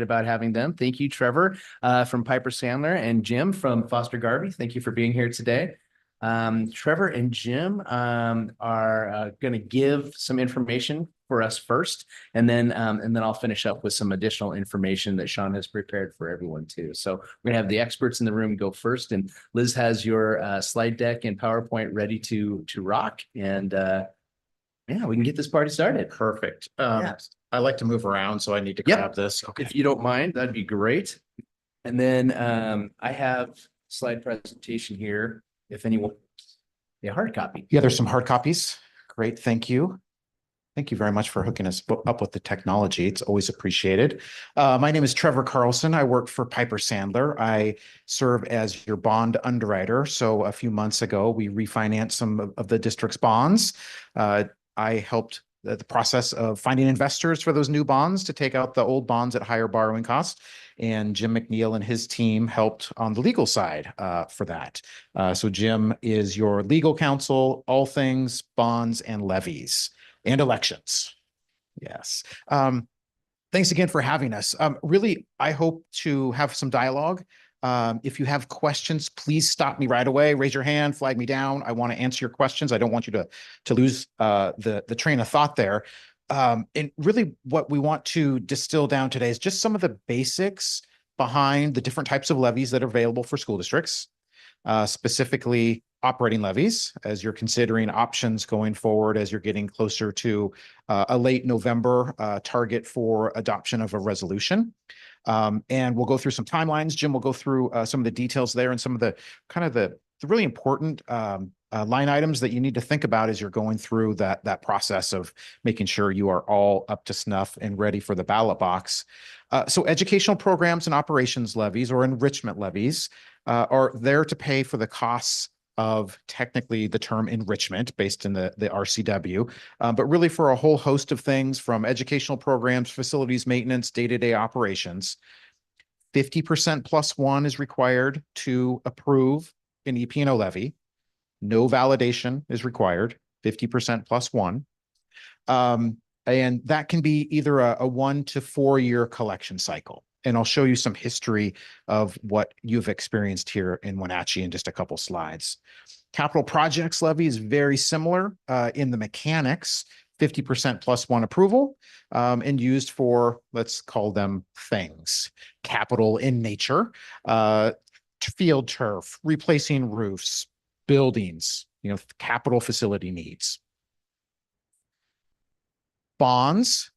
about having them. Thank you, Trevor, from Piper Sandler, and Jim from Foster Garvey. Thank you for being here today. Trevor and Jim are going to give some information for us first, and then I'll finish up with some additional information that Sean has prepared for everyone too. So we're going to have the experts in the room go first, and Liz has your slide deck and PowerPoint ready to rock, and yeah, we can get this party started. Perfect. Yes. I like to move around, so I need to grab this. Okay. If you don't mind, that'd be great. And then I have slide presentation here. If anyone, yeah, hard copy. Yeah, there's some hard copies. Great, thank you. Thank you very much for hooking us up with the technology. It's always appreciated. My name is Trevor Carlson. I work for Piper Sandler. I serve as your bond underwriter. So a few months ago, we refinanced some of the district's bonds. I helped the process of finding investors for those new bonds to take out the old bonds at higher borrowing costs. And Jim McNeil and his team helped on the legal side for that. So Jim is your legal counsel, all things bonds and levies and elections. Yes. Thanks again for having us. Really, I hope to have some dialogue. If you have questions, please stop me right away. Raise your hand, flag me down. I want to answer your questions. I don't want you to lose the train of thought there. And really what we want to distill down today is just some of the basics behind the different types of levies that are available for school districts, specifically operating levies, as you're considering options going forward, as you're getting closer to a late November target for adoption of a resolution. And we'll go through some timelines. Jim will go through some of the details there and some of the kind of the really important line items that you need to think about as you're going through that process of making sure you are all up to snuff and ready for the ballot box. So educational programs and operations levies or enrichment levies are there to pay for the costs of technically the term enrichment based in the RCW, but really for a whole host of things from educational programs, facilities maintenance, day-to-day operations. 50% plus one is required to approve an EP&O levy. No validation is required, 50% plus one. And that can be either a 1 to 4 year collection cycle. And I'll show you some history of what you've experienced here in Wenatchee in just a couple slides. Capital projects levy is very similar in the mechanics, 50% plus one approval, and used for, let's call them things, capital in nature, field turf, replacing roofs, buildings, capital facility needs. Bonds,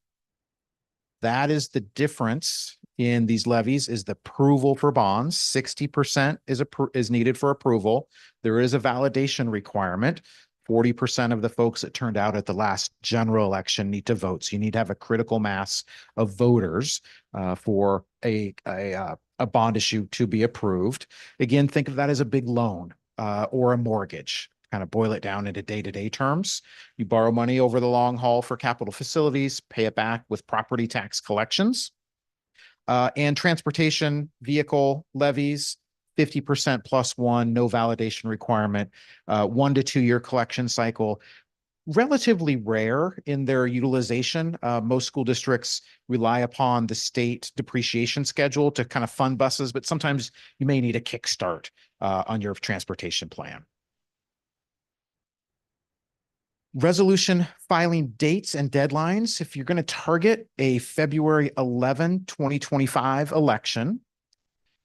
that is the difference in these levies is the approval for bonds. 60% is needed for approval. There is a validation requirement. 40% of the folks that turned out at the last general election need to vote. So you need to have a critical mass of voters for a bond issue to be approved. Again, think of that as a big loan or a mortgage. Kind of boil it down into day-to-day terms. You borrow money over the long haul for capital facilities, pay it back with property tax collections. And transportation vehicle levies, 50% plus one, no validation requirement, 1 to 2 year collection cycle. Relatively rare in their utilization. Most school districts rely upon the state depreciation schedule to kind of fund buses, but sometimes you may need a kickstart on your transportation plan. Resolution filing dates and deadlines. If you're going to target a February 11, 2025 election,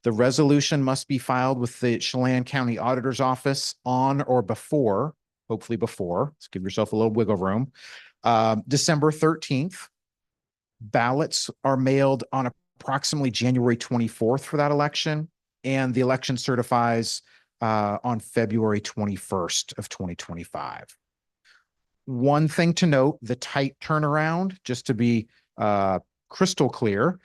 the resolution must be filed with the Chelan County Auditor's Office on or before, hopefully before, let's give yourself a little wiggle room, December 13th. Ballots are mailed on approximately January 24th for that election, and the election certifies on February 21st of 2025. One thing to note, the tight turnaround, just to be crystal clear,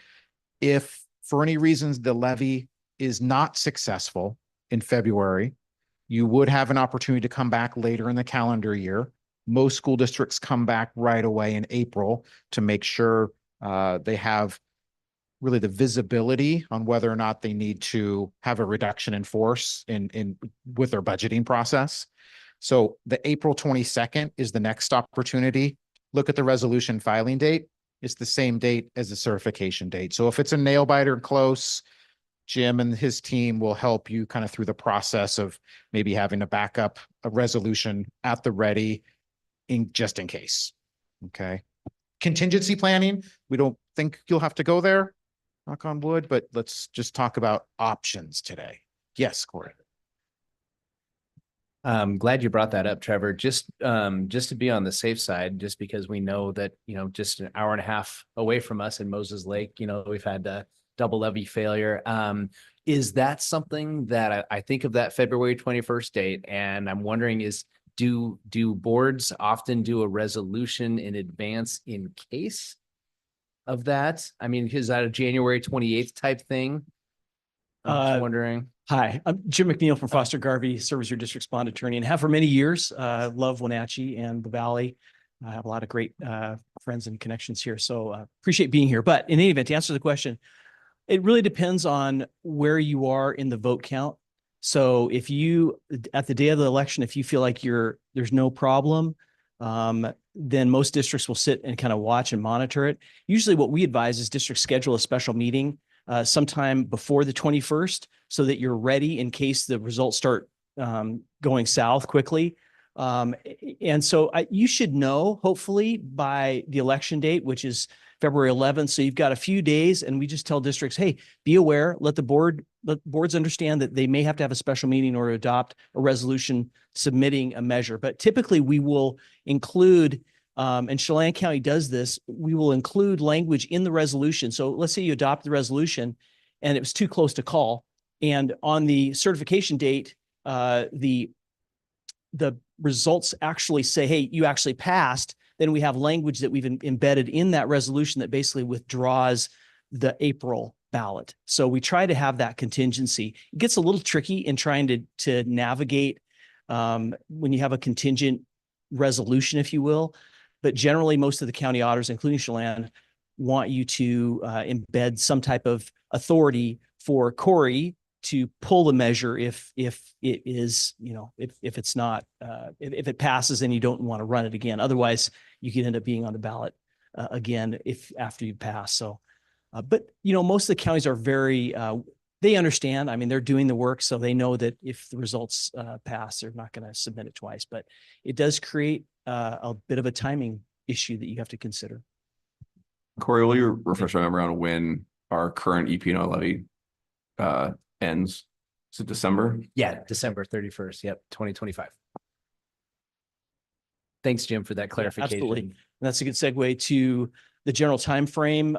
if for any reasons the levy is not successful in February, you would have an opportunity to come back later in the calendar year. Most school districts come back right away in April to make sure they have really the visibility on whether or not they need to have a reduction in force with their budgeting process. So the April 22nd is the next opportunity. Look at the resolution filing date. it's the same date as the certification date. So if it's a nail biter close, Jim and his team will help you kind of through the process of maybe having a backup, a resolution at the ready just in case. Okay. Contingency planning, we don't think you'll have to go there, knock on wood, but let's just talk about options today. Yes, Corey. I'm glad you brought that up, Trevor. Just to be on the safe side, just because we know that, just an hour and a half away from us in Moses Lake, we've had a double levee failure. Is that something that I think of that February 21st date? And I'm wondering do boards often do a resolution in advance in case of that? I mean, is that a January 28th type thing? I'm just wondering. Hi, I'm Jim McNeil from Foster Garvey, serve as your district's bond attorney and have for many years. Love Wenatchee and the Valley. I have a lot of great friends and connections here, so appreciate being here. But in any event, to answer the question, it really depends on where you are in the vote count. So if you, at the day of the election, if you feel like there's no problem, then most districts will sit and kind of watch and monitor it. Usually what we advise is districts schedule a special meeting sometime before the 21st so that you're ready in case the results start going south quickly. And so you should know, hopefully, by the election date, which is February 11th. So you've got a few days, and we just tell districts, hey, be aware, let boards understand that they may have to have a special meeting or adopt a resolution submitting a measure. But typically we will include, and Chelan County does this, we will include language in the resolution. So let's say you adopt the resolution and it was too close to call. And on the certification date, the results actually say, hey, you actually passed. Then we have language that we've embedded in that resolution that basically withdraws the April ballot. So we try to have that contingency. It gets a little tricky in trying to navigate when you have a contingent resolution, if you will. But generally, most of the county auditors, including Chelan, want you to embed some type of authority for Corey to pull the measure if it is, if it's not, if it passes and you don't want to run it again. Otherwise, you could end up being on the ballot again after you pass. So, but most of the counties are very, they understand. I mean, they're doing the work, so they know that if the results pass, they're not going to submit it twice. But it does create a bit of a timing issue that you have to consider. Corey, will you refresh my memory on when our current EP&O levy ends? Is it December? Yeah, December 31st. Yep, 2025. Thanks, Jim, for that clarification. Yeah, absolutely. And that's a good segue to the general time frame.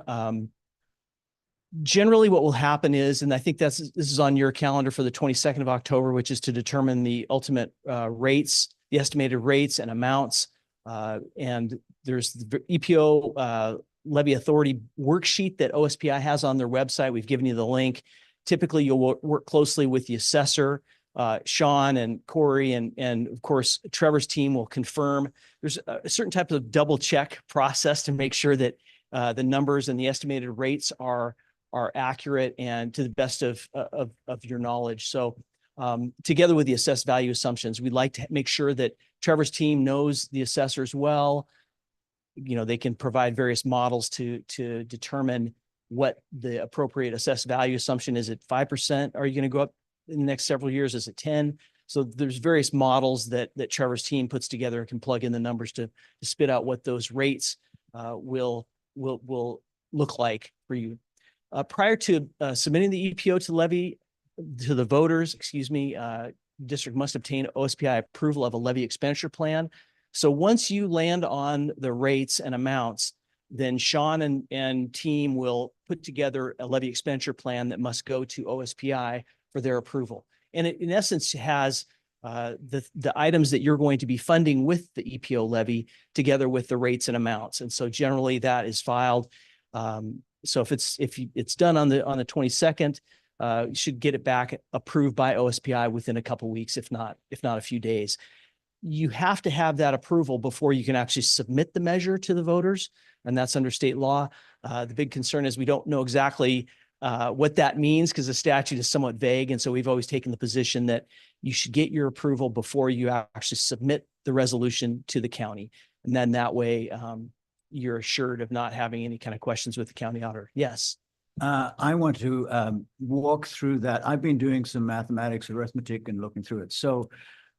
Generally, what will happen is, and I think this is on your calendar for the 22nd of October, which is to determine the ultimate rates, the estimated rates and amounts. And there's the EPO levy authority worksheet that OSPI has on their website. We've given you the link. Typically, you'll work closely with the assessor, Sean and Corey, and of course, Trevor's team will confirm. There's a certain type of double check process to make sure that the numbers and the estimated rates are accurate and to the best of your knowledge. So together with the assessed value assumptions, we'd like to make sure that Trevor's team knows the assessors well. They can provide various models to determine what the appropriate assessed value assumption is. At 5%, are you going to go up in the next several years? Is it 10? So there's various models that Trevor's team puts together and can plug in the numbers to spit out what those rates will look like for you. Prior to submitting the EPO to the voters, district must obtain OSPI approval of a levy expenditure plan. So once you land on the rates and amounts, then Sean and team will put together a levy expenditure plan that must go to OSPI for their approval. And it, in essence, has the items that you're going to be funding with the EPO levy together with the rates and amounts. And so generally that is filed. So if it's done on the 22nd, you should get it back approved by OSPI within a couple of weeks, if not a few days. You have to have that approval before you can actually submit the measure to the voters, and that's under state law. The big concern is we don't know exactly what that means because the statute is somewhat vague, and so we've always taken the position that you should get your approval before you actually submit the resolution to the county, and then that way you're assured of not having any kind of questions with the county auditor. Yes. I want to walk through that. I've been doing some mathematics, arithmetic, and looking through it. So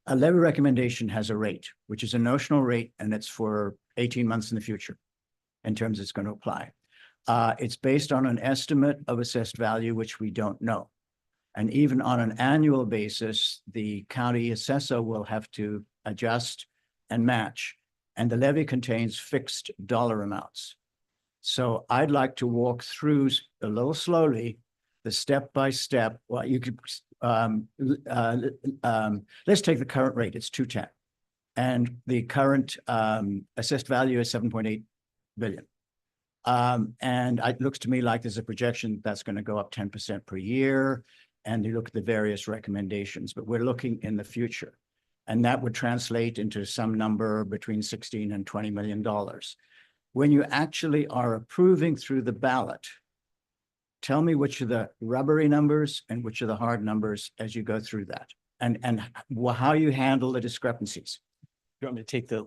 a levy recommendation has a rate, which is a notional rate, and it's for 18 months in the future in terms it's going to apply. It's based on an estimate of assessed value, which we don't know. And even on an annual basis, the county assessor will have to adjust and match. And the levy contains fixed dollar amounts. So I'd like to walk through a little slowly, the step by step. Well, you could, let's take the current rate, it's 210. And the current assessed value is 7.8 billion. And it looks to me like there's a projection that's going to go up 10% per year. And you look at the various recommendations, but we're looking in the future. And that would translate into some number between 16 and $20 million. When you actually are approving through the ballot, tell me which are the rubbery numbers and which are the hard numbers as you go through that, and how you handle the discrepancies. You want me to take the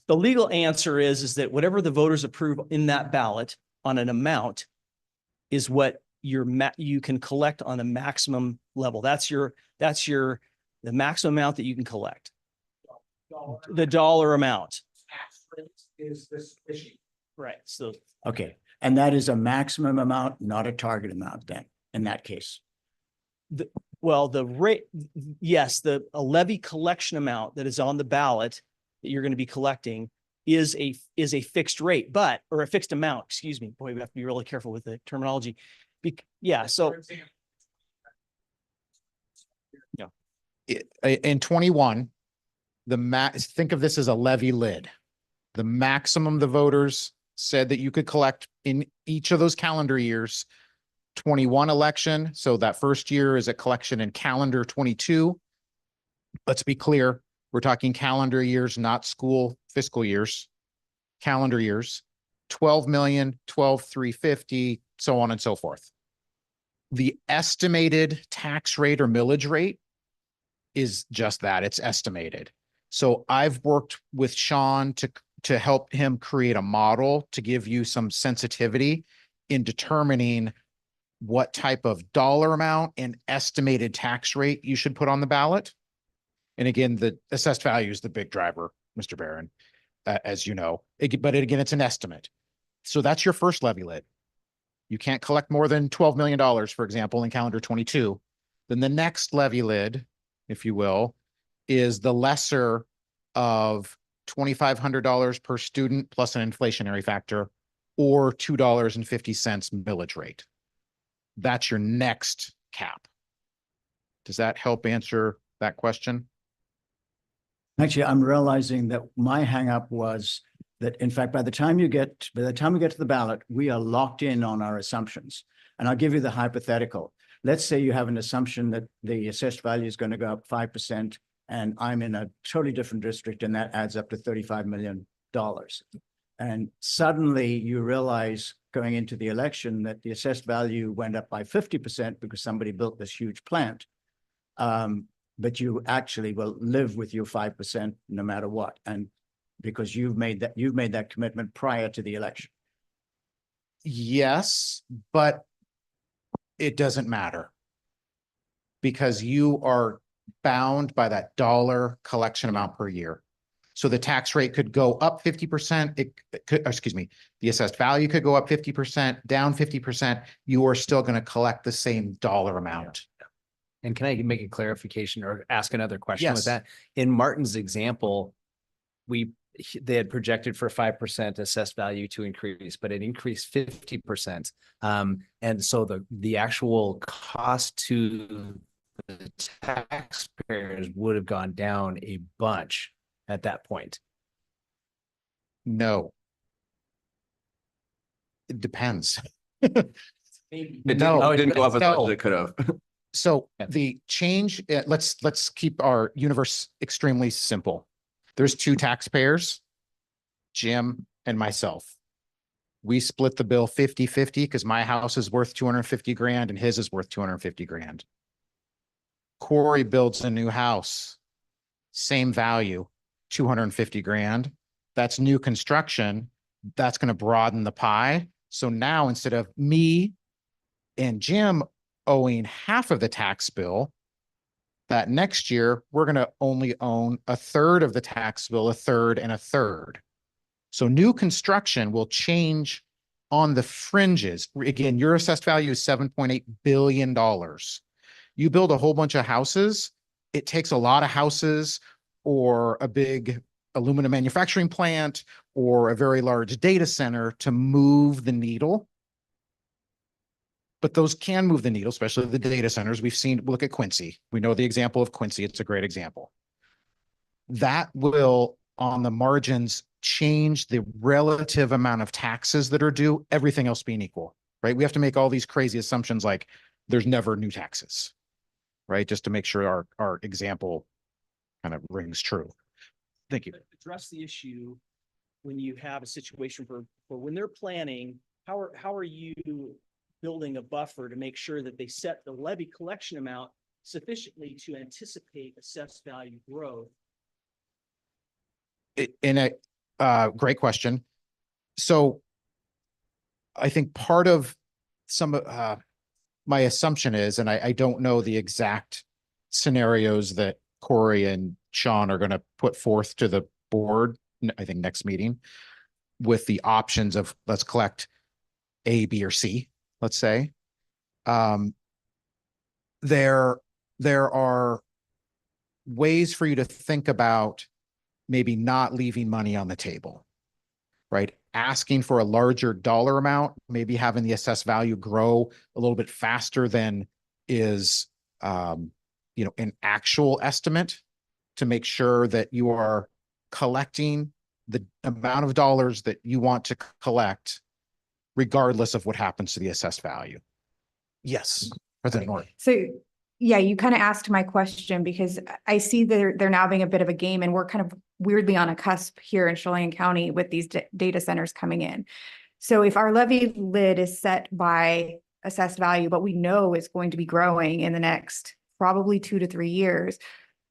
legal answer is that whatever the voters approve in that ballot on an amount is what you can collect on the maximum level. That's the maximum amount that you can collect. The dollar amount. Is this issue. Right. So, okay. And that is a maximum amount, not a target amount then, in that case. the rate, yes, a levy collection amount that is on the ballot that you're going to be collecting is a fixed rate, or a fixed amount, excuse me. Boy, we have to be really careful with the terminology. Yeah. So. In 21, think of this as a levy lid. The maximum the voters said that you could collect in each of those calendar years, 21 election. So that first year is a collection in calendar 22. Let's be clear. We're talking calendar years, not school fiscal years, calendar years, 12 million, 12,350, so on and so forth. The estimated tax rate or millage rate is just that, it's estimated. So I've worked with Sean to help him create a model to give you some sensitivity in determining what type of dollar amount and estimated tax rate you should put on the ballot. And again, the assessed value is the big driver, Mr. Barron, as you know, but again, it's an estimate. So that's your first levy lid. You can't collect more than $12 million, for example, in calendar 22. Then the next levy lid, if you will, is the lesser of $2,500 per student plus an inflationary factor, or $2.50 millage rate. That's your next cap. Does that help answer that question? Actually, I'm realizing that my hangup was that, in fact, by the time we get to the ballot, we are locked in on our assumptions. And I'll give you the hypothetical. Let's say you have an assumption that the assessed value is going to go up 5%, and I'm in a totally different district, and that adds up to $35 million. And suddenly you realize going into the election that the assessed value went up by 50% because somebody built this huge plant. But you actually will live with your 5% no matter what. And because you've made that commitment prior to the election. Yes, but it doesn't matter because you are bound by that dollar collection amount per year. So the tax rate could go up 50%. The assessed value could go up 50%, down 50%. You are still going to collect the same dollar amount. Yeah. And can I make a clarification or ask another question with Yes. that? In Martin's example, they had projected for 5% assessed value to increase, but it increased 50%. And so the actual cost to the taxpayers would have gone down a bunch at that point. No. It depends. It didn't go up as much as it could have. So Yeah. the change, let's keep our universe extremely simple. There's two taxpayers, Jim and myself. We split the bill 50-50 because my house is worth 250 grand and his is worth 250 grand. Corey builds a new house, same value, 250 grand. That's new construction. that's going to broaden the pie. So now instead of me and Jim owing half of the tax bill, that next year we're going to only own a third of the tax bill, a third and a third. So new construction will change on the fringes. Again, your assessed value is $7.8 billion. You build a whole bunch of houses, it takes a lot of houses or a big aluminum manufacturing plant or a very large data center to move the needle. But those can move the needle, especially the data centers. We've seen, look at Quincy. We know the example of Quincy. It's a great example. That will, on the margins, change the relative amount of taxes that are due, everything else being equal, right? We have to make all these crazy assumptions like there's never new taxes, right? Just to make sure our example kind of rings true. Thank you. Address the issue when you have a situation for when they're planning, how are you building a buffer to make sure that they set the levy collection amount sufficiently to anticipate assessed value growth? In a great question. So I think part of some of my assumption is, and I don't know the exact scenarios that Corey and Sean are going to put forth to the board, I think next meeting, with the options of let's collect A, B, or C, let's say. There are ways for you to think about maybe not leaving money on the table, right? Asking for a larger dollar amount, maybe having the assessed value grow a little bit faster than is, an actual estimate, to make sure that you are collecting the amount of dollars that you want to collect, regardless of what happens to the assessed value. Yes, President Norton. So, yeah, you kind of asked my question because I see they're now being a bit of a game, and we're kind of weirdly on a cusp here in Chelan County with these data centers coming in. So if our levy lid is set by assessed value, but we know it's going to be growing in the next probably 2 to 3 years,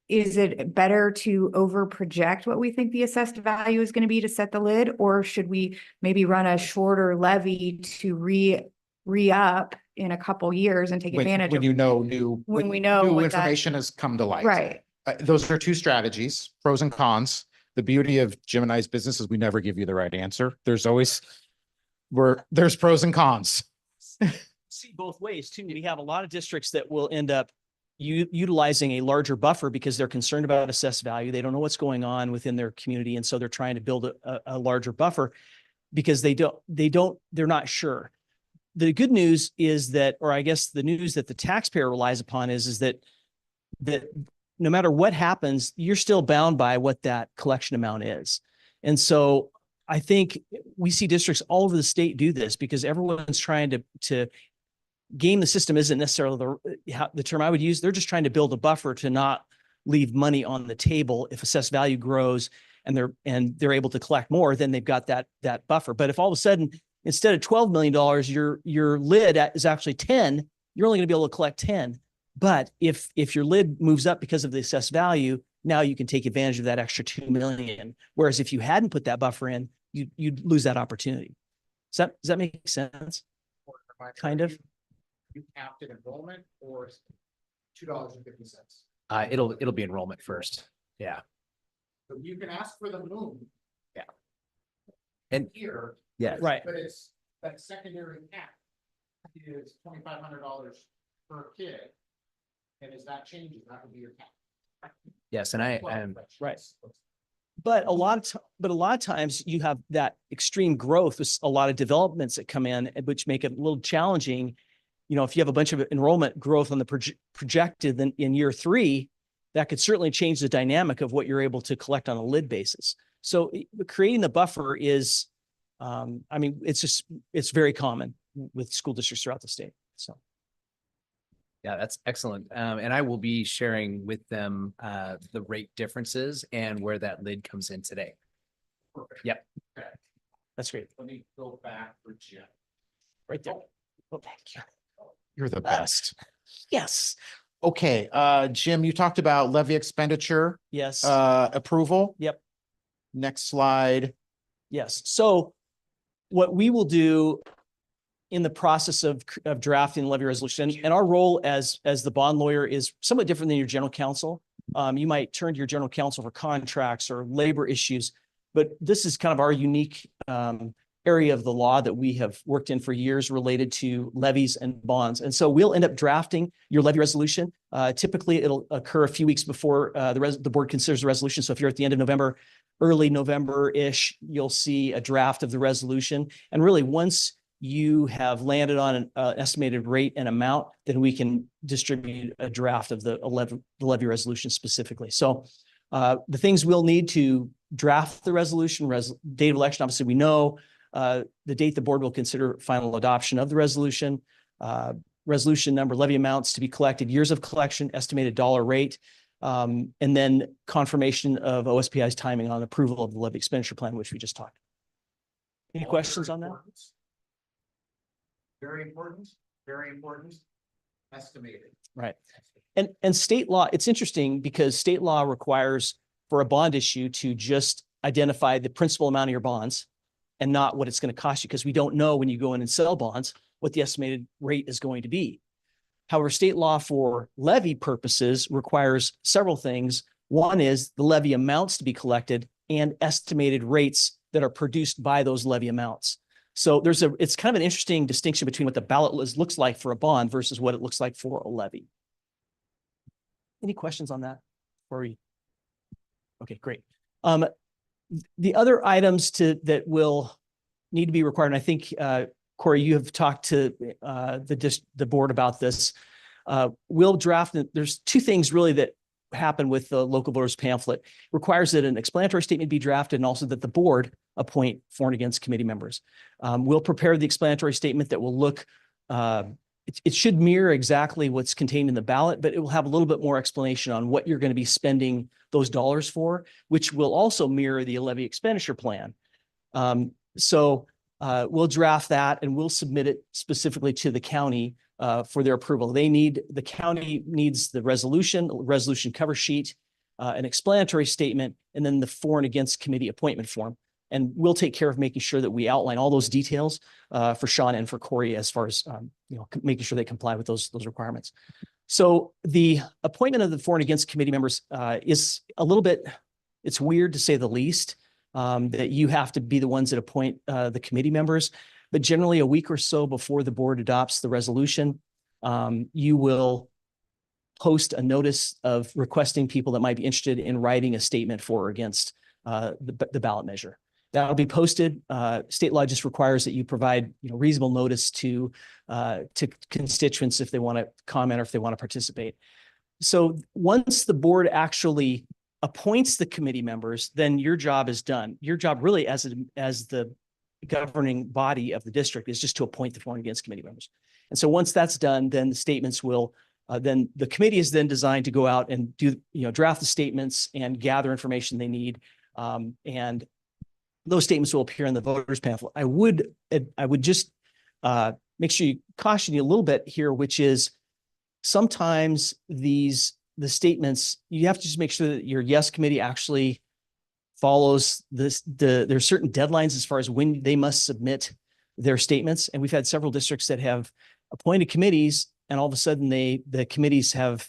is it better to over project what we think the assessed value is going to be to set the lid, or should we maybe run a shorter levy to re-up in a couple years and take advantage when of you know new information has come to light? Right. Those are two strategies, pros and cons. The beauty of Jim and I's business is we never give you the right answer. There's always there's pros and cons. See both ways too. We have a lot of districts that will end up utilizing a larger buffer because they're concerned about assessed value. They don't know what's going on within their community, and so they're trying to build a larger buffer because they're not sure. The good news is that, or I guess the news that the taxpayer relies upon is that no matter what happens, you're still bound by what that collection amount is. And so I think we see districts all over the state do this because everyone's trying to game the system. Isn't necessarily the term I would use. They're just trying to build a buffer to not leave money on the table. If assessed value grows and they're able to collect more, then they've got that buffer. But if all of a sudden, instead of $12 million, your lid is actually 10, you're only going to be able to collect 10. But if your lid moves up because of the assessed value, now you can take advantage of that extra 2 million. Whereas if you hadn't put that buffer in, you'd lose that opportunity. Does that make sense? Kind of. You capped at enrollment or $2.50? It'll be enrollment first. Yeah. So you can ask for the moon. Yeah. And here. yeah, right. But it's that secondary cap is $2,500 per kid. And as that changes, that would be your cap. yes, and I am right. But a lot of times you have that extreme growth with a lot of developments that come in, which make it a little challenging. If you have a bunch of enrollment growth on the projected in year 3, that could certainly change the dynamic of what you're able to collect on a lid basis. So creating the buffer is, it's very common with school districts throughout the state. So. Yeah, that's excellent. And I will be sharing with them the rate differences and where that lid comes in today. Perfect. Yep. Okay. That's great. Let me go back for Jim. Right there. Oh, thank you. You're the best. Yes. Okay. Jim, you talked about levy expenditure Yes. approval. Yep. Next slide. Yes. So what we will do in the process of drafting the levy resolution, and our role as the bond lawyer is somewhat different than your general counsel. You might turn to your general counsel for contracts or labor issues, but this is kind of our unique area of the law that we have worked in for years related to levies and bonds. And so we'll end up drafting your levy resolution. Typically, it'll occur a few weeks before the board considers the resolution. So if you're at the end of November, early November-ish, you'll see a draft of the resolution. And really, once you have landed on an estimated rate and amount, then we can distribute a draft of the levy resolution specifically. So the things we'll need to draft the resolution, date of election, obviously we know the date the board will consider final adoption of the resolution, resolution number, levy amounts to be collected, years of collection, estimated dollar rate, and then confirmation of OSPI's timing on approval of the levy expenditure plan, which we just talked. Any questions on that? Very important, very important. Estimated. Right. And state law, it's interesting because state law requires for a bond issue to just identify the principal amount of your bonds and not what it's going to cost you, because we don't know when you go in and sell bonds what the estimated rate is going to be. However, state law for levy purposes requires several things. One is the levy amounts to be collected and estimated rates that are produced by those levy amounts. So it's kind of an interesting distinction between what the ballot looks like for a bond versus what it looks like for a levy. Any questions on that? Okay, great. The other items that will need to be required, and I think, Corey, you have talked to the board about this. We'll draft, there's two things really that happen with the local voters pamphlet. It requires that an explanatory statement be drafted and also that the board appoint for and against committee members. We'll prepare the explanatory statement that will look, it should mirror exactly what's contained in the ballot, but it will have a little bit more explanation on what you're going to be spending those dollars for, which will also mirror the levy expenditure plan. We'll draft that and we'll submit it specifically to the county for their approval. The county needs the resolution cover sheet, an explanatory statement, and then the for and against committee appointment form. And we'll take care of making sure that we outline all those details for Sean and for Corey as far as making sure they comply with those requirements. So the appointment of the for and against committee members is a little bit, it's weird to say the least, that you have to be the ones that appoint the committee members. But generally a week or so before the board adopts the resolution, you will post a notice of requesting people that might be interested in writing a statement for or against the ballot measure. That'll be posted. State law just requires that you provide reasonable notice to constituents if they want to comment or if they want to participate. So once the board actually appoints the committee members, then your job is done. Your job really as the governing body of the district is just to appoint the for and against committee members. And so once that's done, then the statements will, then the committee is then designed to go out and draft the statements and gather information they need. And those statements will appear in the voters pamphlet. I would just make sure you caution you a little bit here, which is sometimes the statements, you have to just make sure that your yes committee actually follows there's certain deadlines as far as when they must submit their statements. And we've had several districts that have appointed committees and all of a sudden the committees have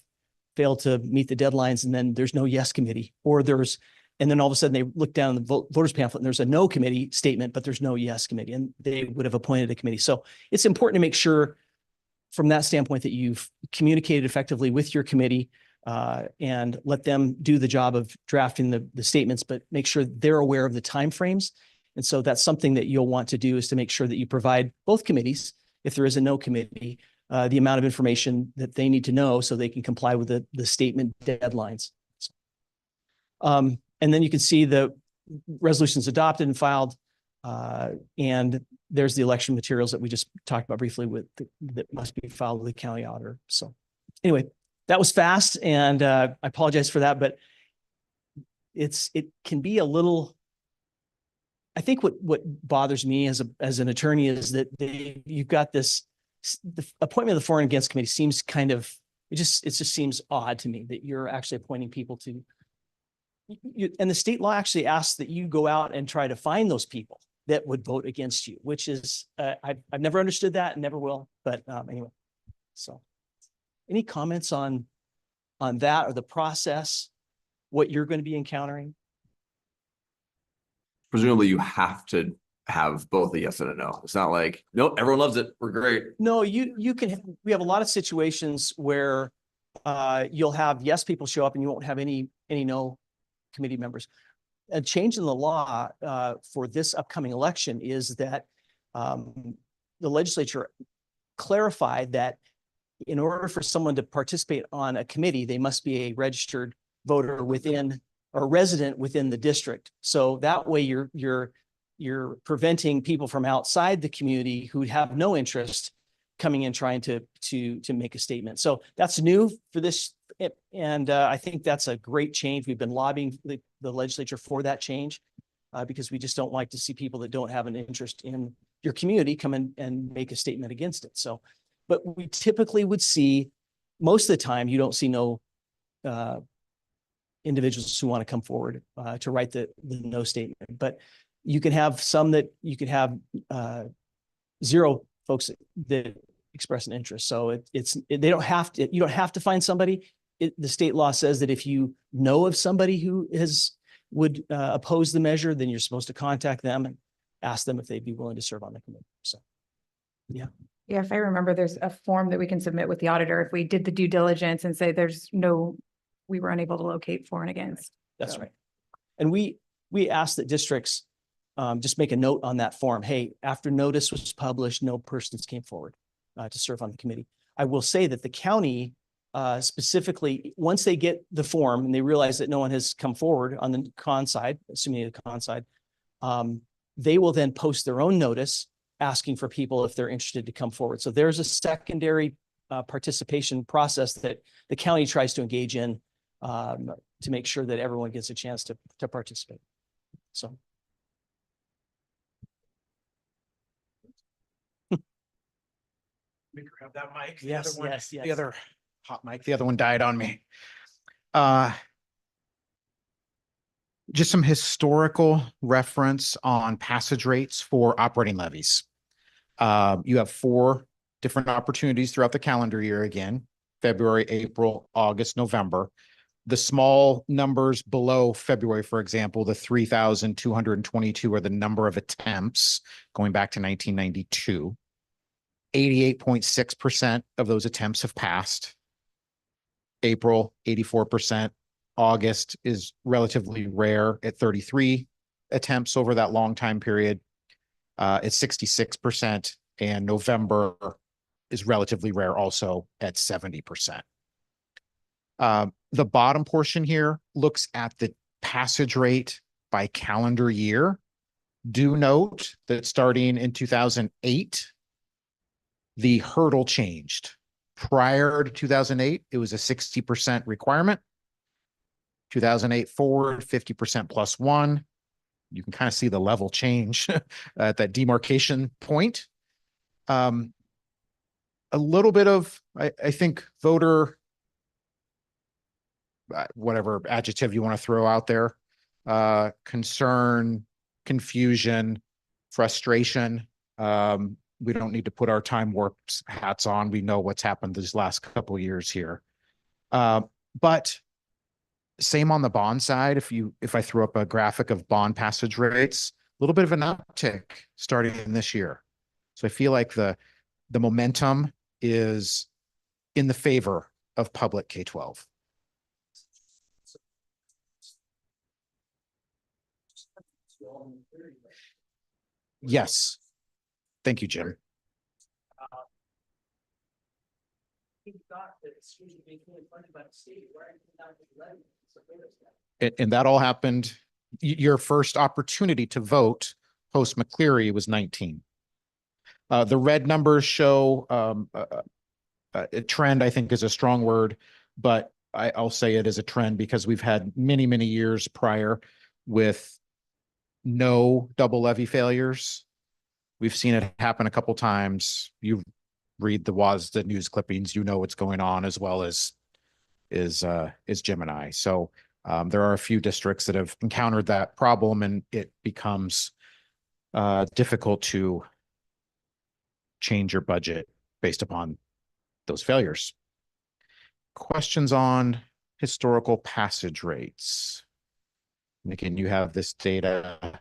failed to meet the deadlines, and then there's no yes committee, and then all of a sudden they look down the voters pamphlet and there's a no committee statement, but there's no yes committee, and they would have appointed a committee. So it's important to make sure from that standpoint that you've communicated effectively with your committee and let them do the job of drafting the statements, but make sure they're aware of the timeframes. And so that's something that you'll want to do, is to make sure that you provide both committees, if there is a no committee, the amount of information that they need to know so they can comply with the statement deadlines. And then you can see the resolutions adopted and filed, and there's the election materials that we just talked about briefly that must be filed with the county auditor. So anyway, that was fast, and I apologize for that, but it can be a little. I think what bothers me as an attorney is that you've got the appointment of the for and against committee seems kind of, it just seems odd to me that you're actually appointing people to. And the state law actually asks that you go out and try to find those people that would vote against you, which is, I've never understood that and never will, but anyway. So any comments on that or the process, what you're going to be encountering? Presumably you have to have both a yes and a no. It's not like, nope, everyone loves it. We're great. No, you can, we have a lot of situations where you'll have yes people show up and you won't have any no committee members. A change in the law for this upcoming election is that the legislature clarified that in order for someone to participate on a committee, they must be a registered voter within or resident within the district. So that way you're preventing people from outside the community who have no interest coming in trying to make a statement. So that's new for this. And I think that's a great change. We've been lobbying the legislature for that change because we just don't like to see people that don't have an interest in your community come in and make a statement against it. So, but we typically would see, most of the time, you don't see no individuals who want to come forward to write the no statement. But you can have some that you could have zero folks that express an interest. So they don't have to, you don't have to find somebody. The state law says that if you know of somebody who would oppose the measure, then you're supposed to contact them and ask them if they'd be willing to serve on the committee. So, yeah. Yeah, if I remember, there's a form that we can submit with the auditor if we did the due diligence and say we were unable to locate for and against. That's right. And we ask that districts just make a note on that form. Hey, after notice was published, no persons came forward to serve on the committee. I will say that the county specifically, once they get the form and they realize that no one has come forward on the con side, assuming the con side, they will then post their own notice asking for people if they're interested to come forward. So there's a secondary participation process that the county tries to engage in to make sure that everyone gets a chance to participate. So. Grab that mic. Yes, yes. The other hot mic, the other one died on me. Just some historical reference on passage rates for operating levies. You have 4 different opportunities throughout the calendar year again, February, April, August, November. The small numbers below February, for example, the 3,222 are the number of attempts going back to 1992. 88.6% of those attempts have passed. April, 84%. August is relatively rare at 33 attempts over that long time period. It's 66%, and November is relatively rare also at 70%. The bottom portion here looks at the passage rate by calendar year. Do note that starting in 2008, the hurdle changed. Prior to 2008, it was a 60% requirement. 2008 forward, 50% plus 1. You can kind of see the level change at that demarcation point. A little bit of, I think, voter, whatever adjective you want to throw out there, concern, confusion, frustration. We don't need to put our time warp hats on. We know what's happened these last couple of years here. But same on the bond side. If I throw up a graphic of bond passage rates, a little bit of an uptick starting in this year. So I feel like the momentum is in the favor of public K-12. Yes. Thank you, Jim. And that all happened. Your first opportunity to vote post McCleary was 19. The red numbers show a trend, I think is a strong word, but I'll say it as a trend because we've had many, many years prior with no double levy failures. We've seen it happen a couple times. You read the news clippings, you know what's going on, as well as is Jim and I. So there are a few districts that have encountered that problem, and it becomes difficult to change your budget based upon those failures. Questions on historical passage rates. And again, you have this data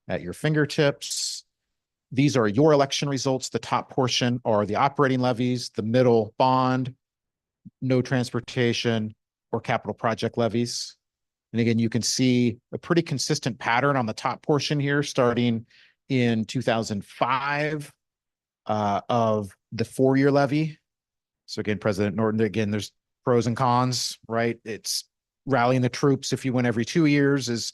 at your fingertips. These are your election results. The top portion are the operating levies, the middle bond, no transportation, or capital project levies. And again, you can see a pretty consistent pattern on the top portion here, starting in 2005 of the 4-year levy. So again, President Norton, again, there's pros and cons, right? It's rallying the troops if you win every 2 years is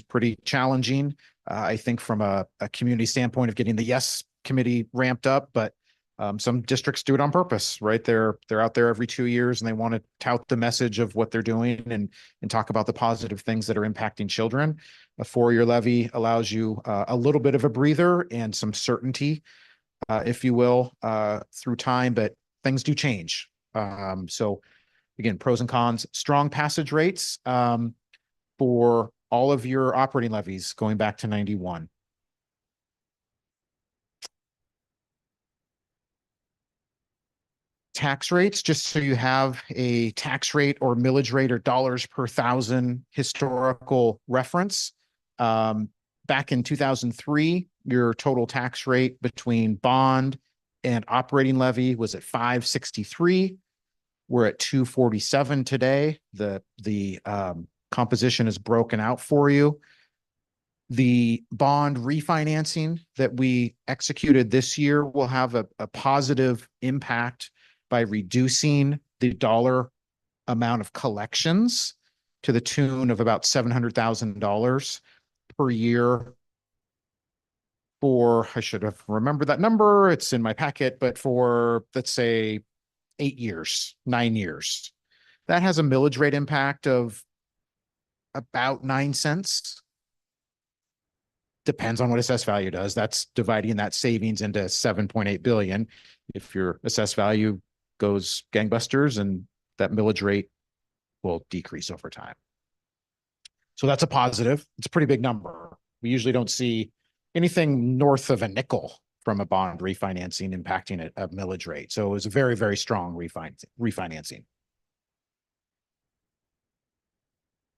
pretty challenging. I think from a community standpoint of getting the yes committee ramped up, but some districts do it on purpose, right? They're out there every 2 years and they want to tout the message of what they're doing and talk about the positive things that are impacting children. A 4-year levy allows you a little bit of a breather and some certainty, if you will, through time, but things do change. So again, pros and cons, strong passage rates for all of your operating levies going back to 91. Tax rates, just so you have a tax rate or millage rate or dollars per thousand historical reference. Back in 2003, your total tax rate between bond and operating levy was at 563. We're at 247 today. The composition is broken out for you. The bond refinancing that we executed this year will have a positive impact by reducing the dollar amount of collections to the tune of about $700,000 per year for, I should have remembered that number, it's in my packet, but for, let's say, 8 years, 9 years. That has a millage rate impact of about 9 cents. Depends on what assessed value does. That's dividing that savings into 7.8 billion. If your assessed value goes gangbusters, and that millage rate will decrease over time. So that's a positive. It's a pretty big number. We usually don't see anything north of a nickel from a bond refinancing impacting a millage rate. So it was a very, very strong refinancing.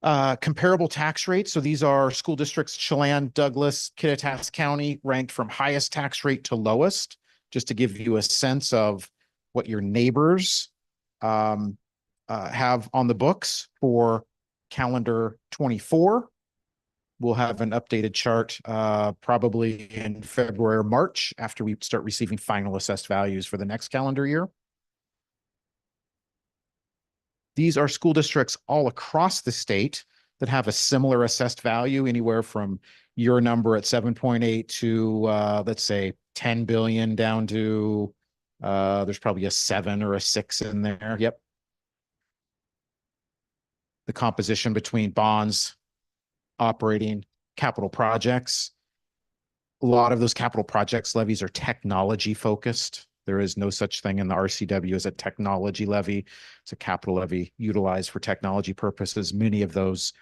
Comparable tax rates. So these are school districts, Chelan, Douglas, Kittitas County, ranked from highest tax rate to lowest, just to give you a sense of what your neighbors have on the books for calendar 24. We'll have an updated chart probably in February or March after we start receiving final assessed values for the next calendar year. These are school districts all across the state that have a similar assessed value, anywhere from your number at 7.8 to let's say 10 billion down to there's probably a 7 or a 6 in there. Yep. The composition between bonds, operating, capital projects. A lot of those capital projects levies are technology focused. There is no such thing in the RCW as a technology levy. It's a capital levy utilized for technology purposes. Many of those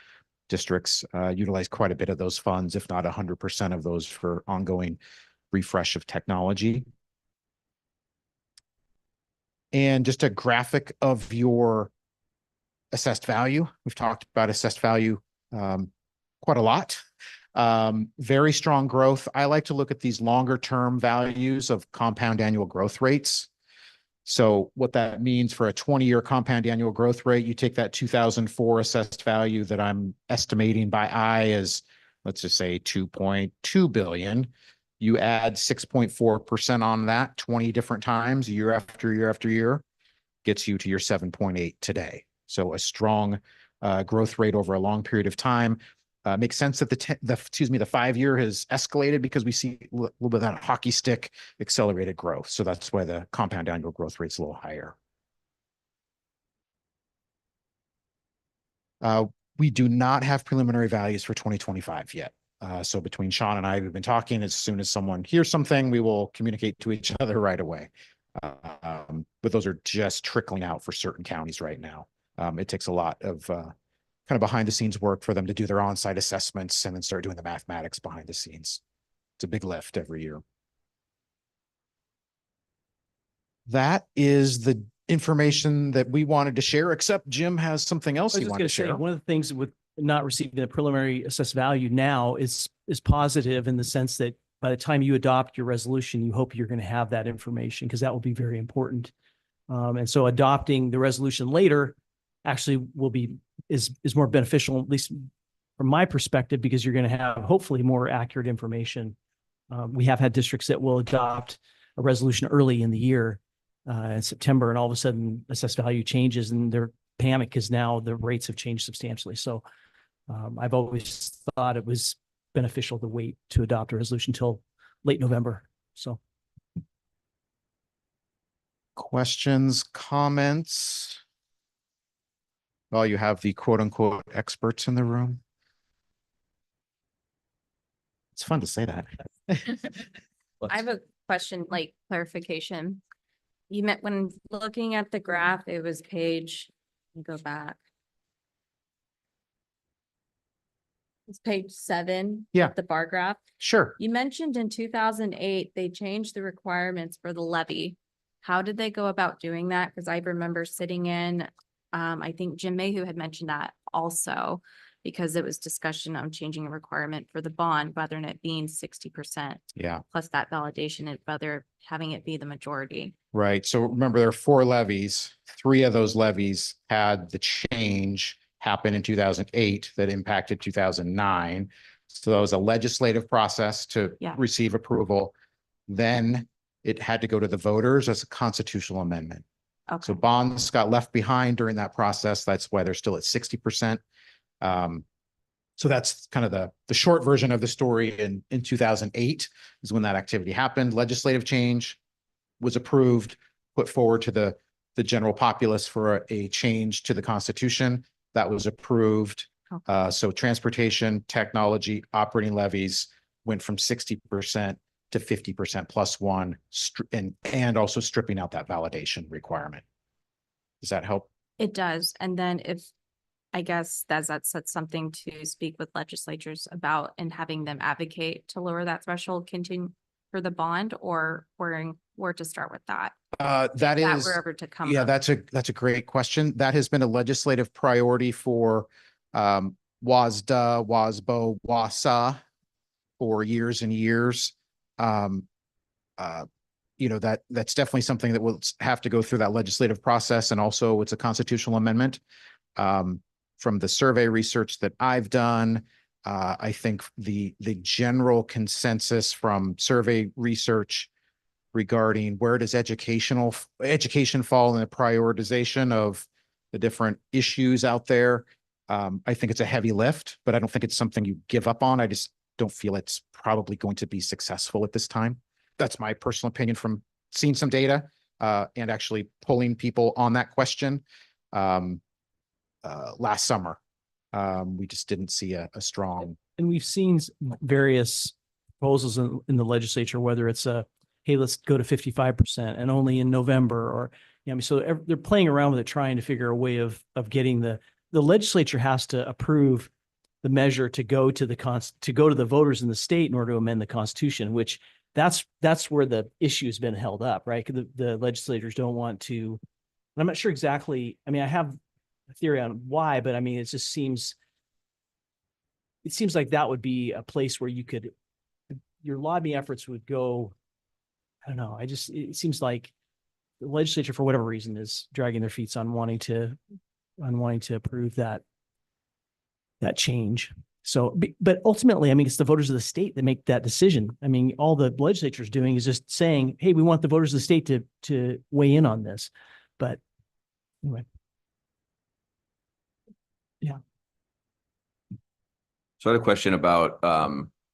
districts utilize quite a bit of those funds, if not 100% of those, for ongoing refresh of technology. And just a graphic of your assessed value. We've talked about assessed value quite a lot. Very strong growth. I like to look at these longer term values of compound annual growth rates. So what that means for a 20-year compound annual growth rate, you take that 2004 assessed value that I'm estimating by eye as, let's just say 2.2 billion. You add 6.4% on that 20 different times, year after year after year, gets you to your 7.8 today. So a strong growth rate over a long period of time. Makes sense that the 5-year has escalated because we see a little bit of that hockey stick accelerated growth. So that's why the compound annual growth rate's a little higher. We do not have preliminary values for 2025 yet. So between Sean and I, we've been talking. As soon as someone hears something, we will communicate to each other right away. But those are just trickling out for certain counties right now. It takes a lot of kind of behind the scenes work for them to do their on-site assessments and then start doing the mathematics behind the scenes It's a big lift every year. That is the information that we wanted to share, except Jim has something else I was he just wanted going to to say, share. one of the things with not receiving the preliminary assessed value now is positive in the sense that by the time you adopt your resolution, you hope you're going to have that information because that will be very important. And so adopting the resolution later actually is more beneficial, at least from my perspective, because you're going to have hopefully more accurate information. We have had districts that will adopt a resolution early in the year in September, and all of a sudden assessed value changes and their panic is now the rates have changed substantially. So I've always thought it was beneficial to wait to adopt a resolution until late November. So Questions, comments? Well, you have the quote unquote experts in the room. It's fun to say that. I have a question, like clarification. You meant when looking at the graph, it was page, let me go back. It's page 7. Yeah. The bar graph. Sure. You mentioned in 2008, they changed the requirements for the levy. How did they go about doing that? Because I remember sitting in, I think Jim Mayhew had mentioned that also, because it was discussion on changing a requirement for the bond, rather than it being 60%. Yeah. Plus that validation, and whether having it be the majority. Right. So remember, there are 4 levies. 3 of those levies had the change happen in 2008 that impacted 2009. So that was a legislative process to receive approval. Then it had to go to the voters as a constitutional amendment. Okay. So bonds got left behind during that process. That's why they're still at 60%. So that's kind of the short version of the story. In 2008 is when that activity happened. Legislative change was approved, put forward to the general populace for a change to the Constitution. That was approved. Okay. So transportation, technology, operating levies went from 60% to 50% plus 1, and also stripping out that validation requirement. Does that help? It does. And then I guess that's something to speak with legislatures about and having them advocate to lower that threshold continue for the bond, or where to start with that. That is, wherever to come. yeah, up. that's a great question. That has been a legislative priority for WASDA, WASBO, WASA for years and years. That's definitely something that will have to go through that legislative process, and also it's a constitutional amendment. From the survey research that I've done, I think the general consensus from survey research regarding where does education fall in the prioritization of the different issues out there. I think it's a heavy lift, but I don't think it's something you give up on. I just don't feel it's probably going to be successful at this time. That's my personal opinion from seeing some data and actually pulling people on that question. Last summer, we just didn't see a strong. And we've seen various proposals in the legislature, whether it's hey, let's go to 55% and only in November, or, so they're playing around with it, trying to figure a way of getting the legislature has to approve the measure to go to the voters in the state in order to amend the Constitution, which that's where the issue has been held up, right? The legislators don't want to, I'm not sure exactly. I mean, I have a theory on why, but I mean, it seems like that would be a place where your lobbying efforts would go. I don't know. It seems like the legislature, for whatever reason, is dragging their feet on wanting to approve that change. So, but ultimately, I mean, it's the voters of the state that make that decision. I mean, all the legislature is doing is just saying, hey, we want the voters of the state to weigh in on this. But anyway. Yeah. So I had a question about,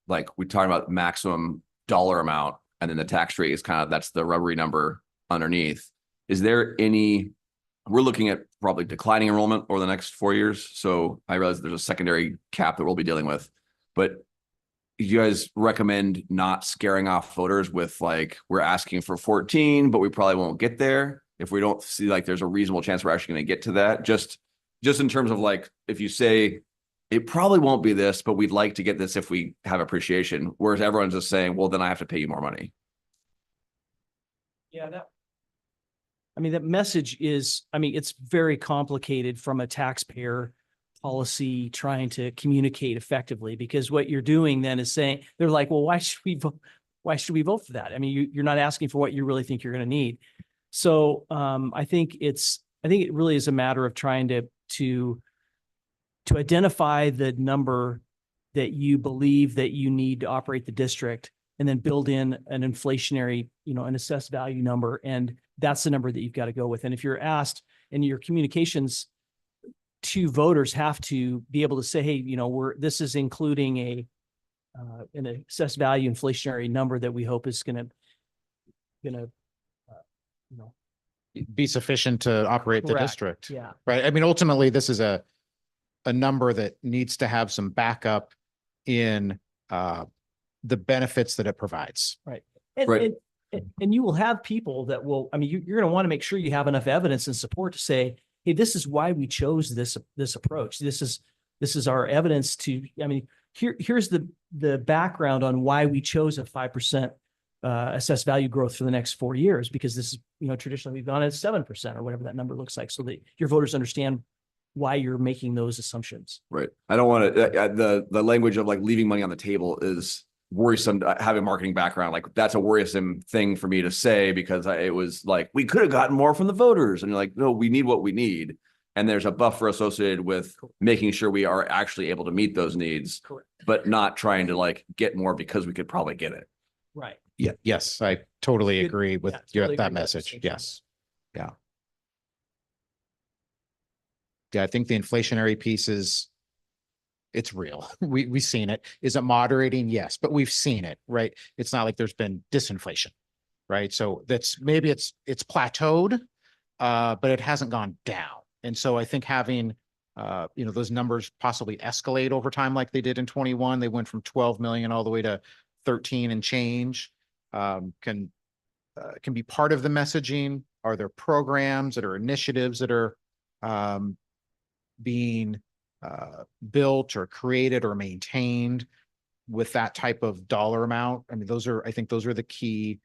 like we talked about maximum dollar amount, and then the tax rate is that's the rubbery number underneath. Is there we're looking at probably declining enrollment over the next 4 years. So I realize there's a secondary cap that we'll be dealing with, but you guys recommend not scaring off voters with we're asking for 14, but we probably won't get there if we don't see there's a reasonable chance we're actually going to get to that. Just in terms of if you say it probably won't be this, but we'd like to get this if we have appreciation. Whereas everyone's just saying, well, then I have to pay you more money. Yeah, I mean, that message is, I mean, it's very complicated from a taxpayer policy trying to communicate effectively, because what you're doing then is saying, they're like, well, why should we vote? Why should we vote for that? I mean, you're not asking for what you really think you're going to need. So I think it really is a matter of trying to identify the number that you believe that you need to operate the district, and then build in an inflationary, an assessed value number. And that's the number that you've got to go with. And if you're asked, and your communications to voters have to be able to say, hey, this is including an assessed value inflationary number that we hope is going to Be sufficient to operate the correct. district. Yeah. Right. I mean, ultimately, this is a number that needs to have some backup in the benefits that it provides. Right. And, Right. and you will have people that will, I mean, you're going to want to make sure you have enough evidence and support to say, hey, this is why we chose this approach. This is our evidence to, I mean, here's the background on why we chose a 5% assessed value growth for the next 4 years, because this is, traditionally we've gone at 7% or whatever that number looks like, so that your voters understand why you're making those assumptions. Right. I don't want to, the language of like leaving money on the table is worrisome. Having a marketing background, like that's a worrisome thing for me to say, because it was like, we could have gotten more from the voters. And you're like, no, we need what we need. And there's a buffer associated with making sure we are actually able to meet those needs, Correct. but not trying to like get more because we could probably get it. Right. Yeah. Yes. I totally Good. agree with Yeah, totally that agree with message. that. Yes. Yeah. Yeah. I think the inflationary piece it's real. We've seen it. Is it moderating? Yes, but we've seen it, right? It's not like there's been disinflation, right? So maybe it's plateaued, but it hasn't gone down. And so I think having, those numbers possibly escalate over time, like they did in 21, they went from 12 million all the way to 13 and change, can be part of the messaging. Are there programs that are initiatives that are being built or created or maintained with that type of dollar amount? I mean, I think those are the key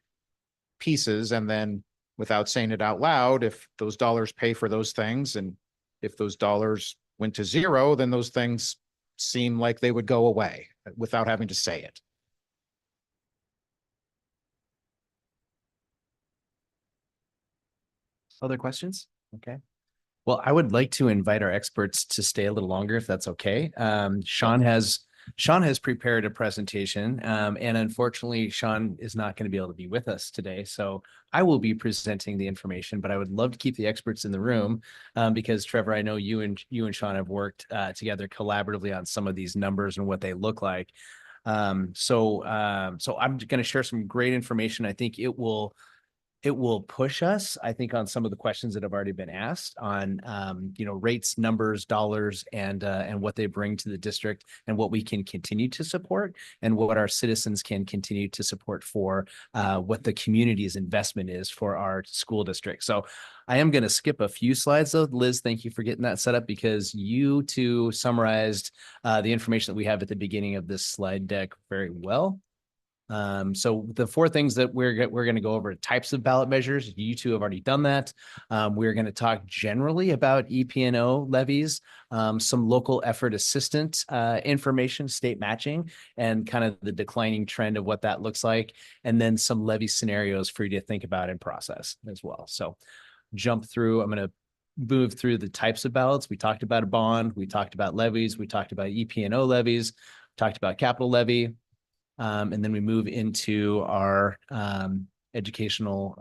pieces. And then, without saying it out loud, if those dollars pay for those things, and if those dollars went to zero, then those things seem like they would go away without having to say it. Other questions? Okay. Well, I would like to invite our experts to stay a little longer, if that's okay. Sean has prepared a presentation, and unfortunately, Sean is not going to be able to be with us today. So I will be presenting the information, but I would love to keep the experts in the room, because Trevor, I know you and Sean have worked together collaboratively on some of these numbers and what they look like. So I'm going to share some great information. I think it will push us, I think, on some of the questions that have already been asked on, rates, numbers, dollars, and what they bring to the district, and what we can continue to support, and what our citizens can continue to support for what the community's investment is for our school district. So I am going to skip a few slides though. Liz, thank you for getting that set up, because you two summarized the information that we have at the beginning of this slide deck very well. So the four things that we're going to go over: types of ballot measures. You two have already done that. We're going to talk generally about EP&O levies, some local effort assistant information, state matching, and kind of the declining trend of what that looks like, and then some levy scenarios for you to think about and process as well. So jump through. I'm going to move through the types of ballots. We talked about a bond. We talked about levies. We talked about EP&O levies. Talked about capital levy. And then we move into our educational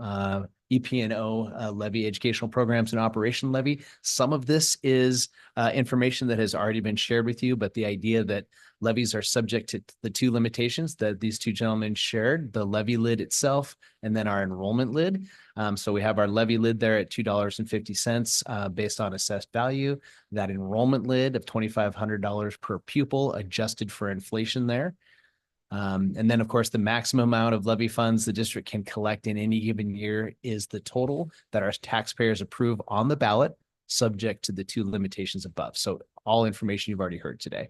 EP&O levy, educational programs and operation levy. Some of this is information that has already been shared with you, but the idea that levies are subject to the two limitations that these two gentlemen shared: the levy lid itself, and then our enrollment lid. So we have our levy lid there at $2.50 based on assessed value. That enrollment lid of $2,500 per pupil, adjusted for inflation there. And then, of course, the maximum amount of levy funds the district can collect in any given year is the total that our taxpayers approve on the ballot. subject to the two limitations above. So all information you've already heard today.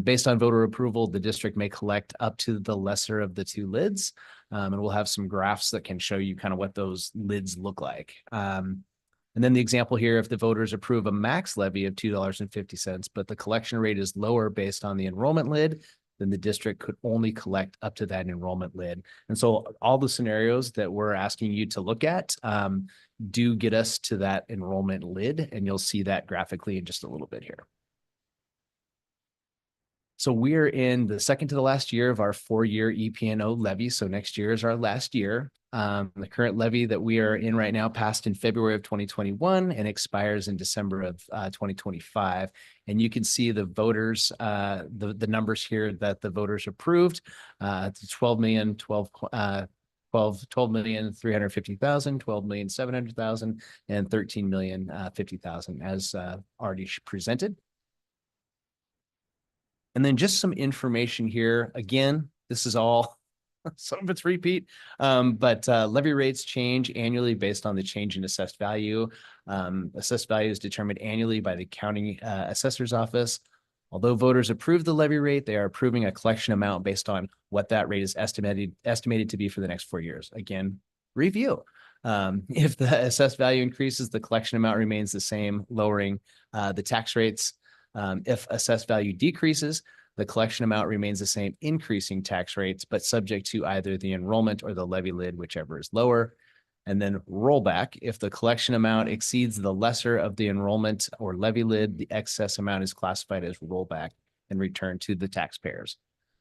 Based on voter approval, the district may collect up to the lesser of the two lids. And we'll have some graphs that can show you kind of what those lids look like. And then the example here, if the voters approve a max levy of $2.50, but the collection rate is lower based on the enrollment lid, then the district could only collect up to that enrollment lid. And so all the scenarios that we're asking you to look at do get us to that enrollment lid, and you'll see that graphically in just a little bit here. So we're in the second to the last year of our 4-year EPNO levy. So next year is our last year. The current levy that we are in right now passed in February of 2021 and expires in December of 2025. And you can see the voters, the numbers here that the voters approved. It's 12,350,000, 12,700,000, and 13,050,000 as already presented. And then just some information here. Again, this is all, some of it's repeat, but levy rates change annually based on the change in assessed value. Assessed value is determined annually by the county assessor's office. Although voters approve the levy rate, they are approving a collection amount based on what that rate is estimated to be for the next 4 years. Again, review. If the assessed value increases, the collection amount remains the same, lowering the tax rates. If assessed value decreases, the collection amount remains the same, increasing tax rates, but subject to either the enrollment or the levy lid, whichever is lower. And then rollback. If the collection amount exceeds the lesser of the enrollment or levy lid, the excess amount is classified as rollback and returned to the taxpayers.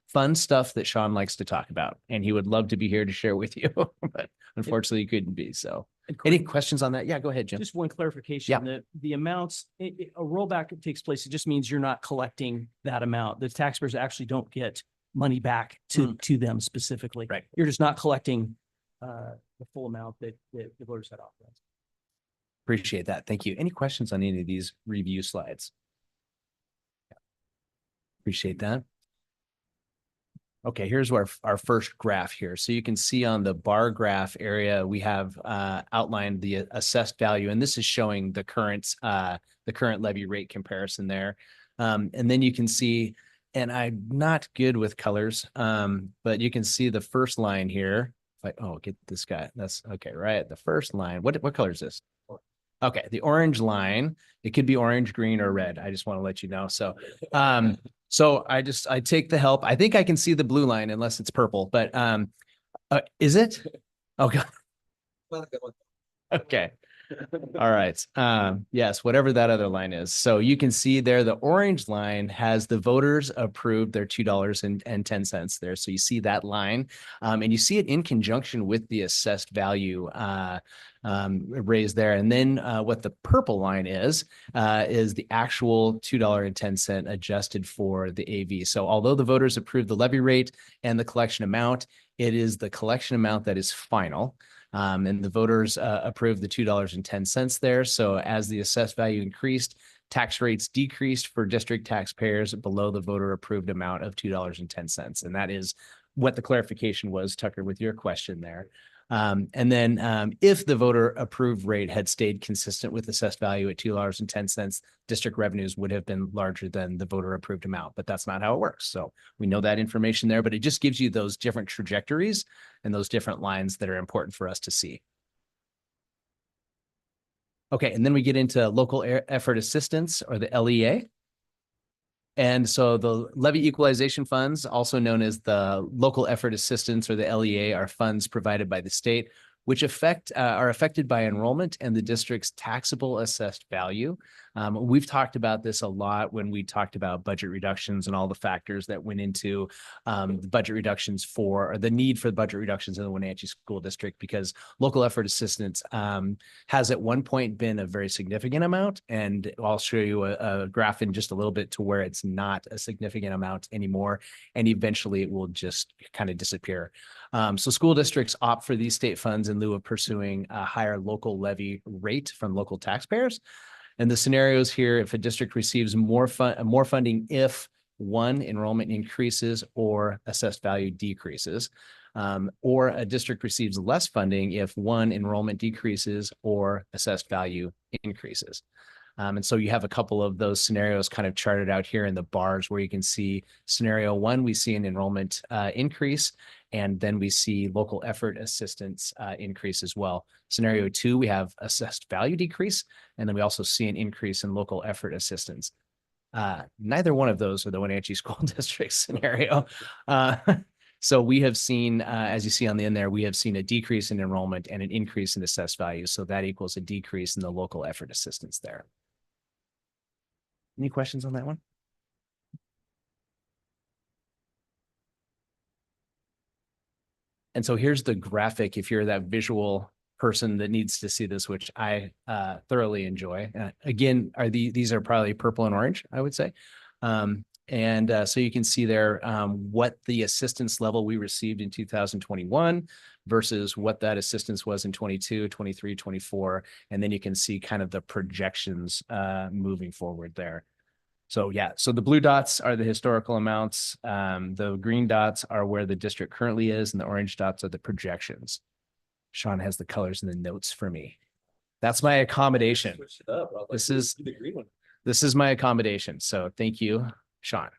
Fun stuff that Sean likes to talk about, and he would love to be here to share with you, but unfortunately he couldn't be. So any questions on that? Yeah, go ahead, Jim. Just one clarification. Yeah. The amounts, a rollback takes place. It just means you're not collecting that amount. The taxpayers actually don't get money back to them specifically. Right. You're just not collecting the full amount that the voters had authorized. Appreciate that. Thank you. Any questions on any of these review slides? Appreciate that. Okay, here's our first graph here. So you can see on the bar graph area, we have outlined the assessed value, and this is showing the current levy rate comparison there. And then you can see, and I'm not good with colors, but you can see the first line here. Get this guy. That's okay, right? The first line. What color is this? Okay, the orange line. It could be orange, green, or red. I just want to let you know. So, so I take the help. I think I can see the blue line unless it's purple, but is it? Oh God. Okay. All right. Yes, whatever that other line is. So you can see there, the orange line has the voters approved their $2.10 there. So you see that line, and you see it in conjunction with the assessed value raised there. And then what the purple line is the actual $2.10 adjusted for the AV. So although the voters approved the levy rate and the collection amount, it is the collection amount that is final. And the voters approved the $2.10 there. So as the assessed value increased, tax rates decreased for district taxpayers below the voter approved amount of $2.10. And that is what the clarification was, Tucker, with your question there. And then if the voter approved rate had stayed consistent with assessed value at $2.10, district revenues would have been larger than the voter approved amount, but that's not how it works. So we know that information there, but it just gives you those different trajectories and those different lines that are important for us to see. Okay, and then we get into local effort assistance, or the LEA. And so the levy equalization funds, also known as the local effort assistance, or the LEA, are funds provided by the state, which are affected by enrollment and the district's taxable assessed value. We've talked about this a lot when we talked about budget reductions and all the factors that went into the budget reductions or the need for the budget reductions in the Wenatchee School District, because local effort assistance has at one point been a very significant amount. And I'll show you a graph in just a little bit to where it's not a significant amount anymore. And eventually it will just kind of disappear. So school districts opt for these state funds in lieu of pursuing a higher local levy rate from local taxpayers. And the scenarios here, if a district receives more funding if, one, enrollment increases or assessed value decreases. Or a district receives less funding if one, enrollment decreases or assessed value increases. And so you have a couple of those scenarios kind of charted out here in the bars where you can see scenario one, we see an enrollment increase, and then we see local effort assistance increase as well. Scenario two, we have assessed value decrease, and then we also see an increase in local effort assistance. Neither one of those are the Wenatchee School District scenario. So we have seen, as you see on the end there, we have seen a decrease in enrollment and an increase in assessed value. So that equals a decrease in the local effort assistance there. Any questions on that one? And so here's the graphic. If you're that visual person that needs to see this, which I thoroughly enjoy. Again, these are probably purple and orange, I would say. So you can see there what the assistance level we received in 2021 versus what that assistance was in 22, 23, 24. And then you can see kind of the projections moving forward there. So yeah, so the blue dots are the historical amounts. The green dots are where the district currently is, and the orange dots are the projections. Sean has the colors and the notes for me. That's my accommodation. This is my accommodation. So thank you, Sean.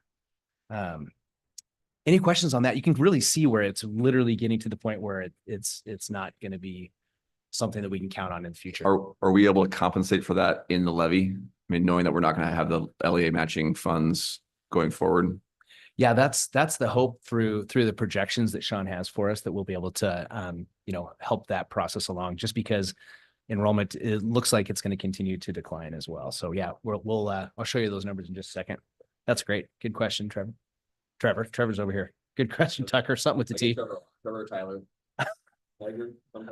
Any questions on that? You can really see where it's literally getting to the point where it's not going to be something that we can count on in the future. Are we able to compensate for that in the levy? I mean, knowing that we're not going to have the LEA matching funds going forward. Yeah, that's the hope through the projections that Sean has for us, that we'll be able to help that process along, just because enrollment, it looks like it's going to continue to decline as well. So yeah, I'll show you those numbers in just a second. That's great. Good question, Trevor. Trevor's over here. Good question, Tucker. Something with the T. Trevor, Tyler.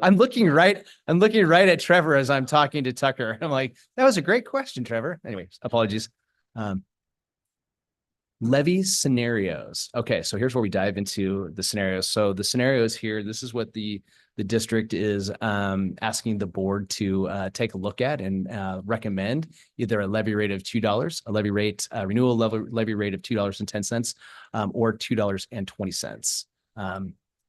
I'm looking right at Trevor as I'm talking to Tucker. I'm like, that was a great question, Trevor. Anyways, apologies. Levy scenarios. Okay, so here's where we dive into the scenarios. So the scenarios here, this is what the district is asking the board to take a look at and recommend either a levy rate of $2, a levy rate, renewal levy rate of $2.10, or $2.20.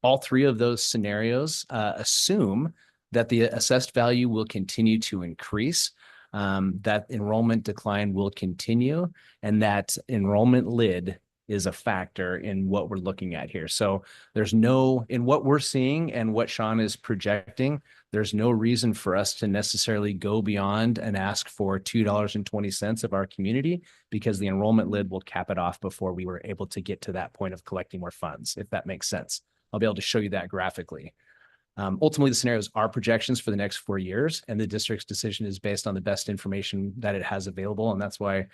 All three of those scenarios assume that the assessed value will continue to increase, that enrollment decline will continue, and that enrollment lid is a factor in what we're looking at here. So in what we're seeing and what Sean is projecting, there's no reason for us to necessarily go beyond and ask for $2.20 of our community, because the enrollment lid will cap it off before we were able to get to that point of collecting more funds, if that makes sense. I'll be able to show you that graphically. Ultimately, the scenarios are projections for the next 4 years, and the district's decision is based on the best information that it has available. And that's why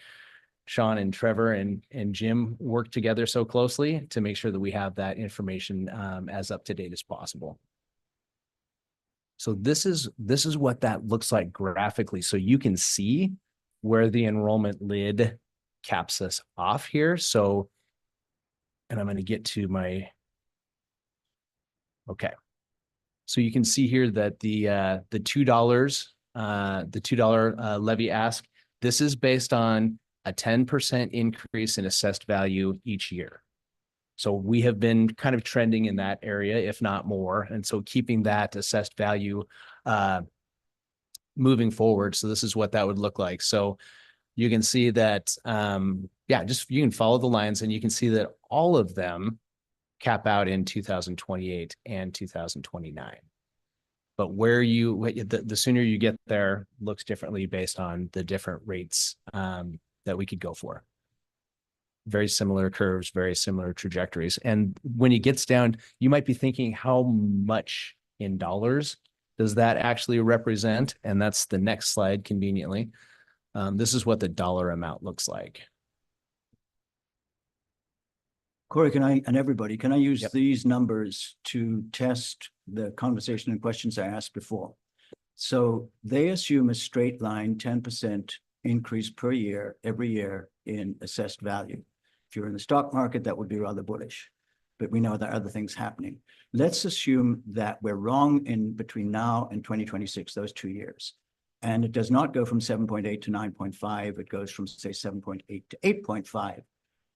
Sean and Trevor and Jim work together so closely to make sure that we have that information as up to date as possible. So this is what that looks like graphically. So you can see where the enrollment lid caps us off here. So, and I'm going to get to my, okay. So you can see here that the $2 levy ask, this is based on a 10% increase in assessed value each year. So we have been kind of trending in that area, if not more. And so keeping that assessed value moving forward. So this is what that would look like. So you can see that, you can follow the lines and you can see that all of them cap out in 2028 and 2029. But the sooner you get there looks differently based on the different rates that we could go for. Very similar curves, very similar trajectories. And when it gets down, you might be thinking, how much in dollars does that actually represent? And that's the next slide conveniently. This is what the dollar amount looks like. Corey, can I use these numbers to test the conversation and questions I asked before? So they assume a straight line 10% increase per year, every year in assessed value. If you're in the stock market, that would be rather bullish, but we know there are other things happening. Let's assume that we're wrong in between now and 2026, those 2 years. And it does not go from 7.8 to 9.5. It goes from, say, 7.8 to 8.5.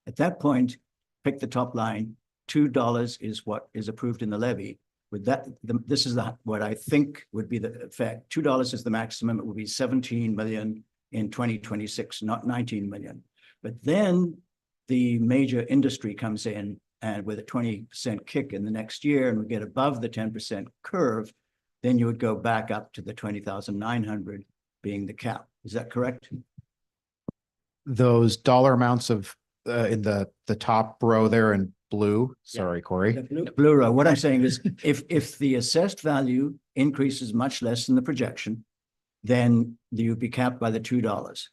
At that point, pick the top line, $2 is what is approved in the levy. With that, this is what I think would be the effect. $2 is the maximum. It would be 17 million in 2026, not 19 million. But then the major industry comes in and with a 20% kick in the next year, and we get above the 10% curve, then you would go back up to the 20,900 being the cap. Is that correct? Those dollar amounts of in the top row there in blue. Sorry, Corey. The blue row. What I'm saying is if the assessed value increases much less than the projection, then you'd be capped by the $2.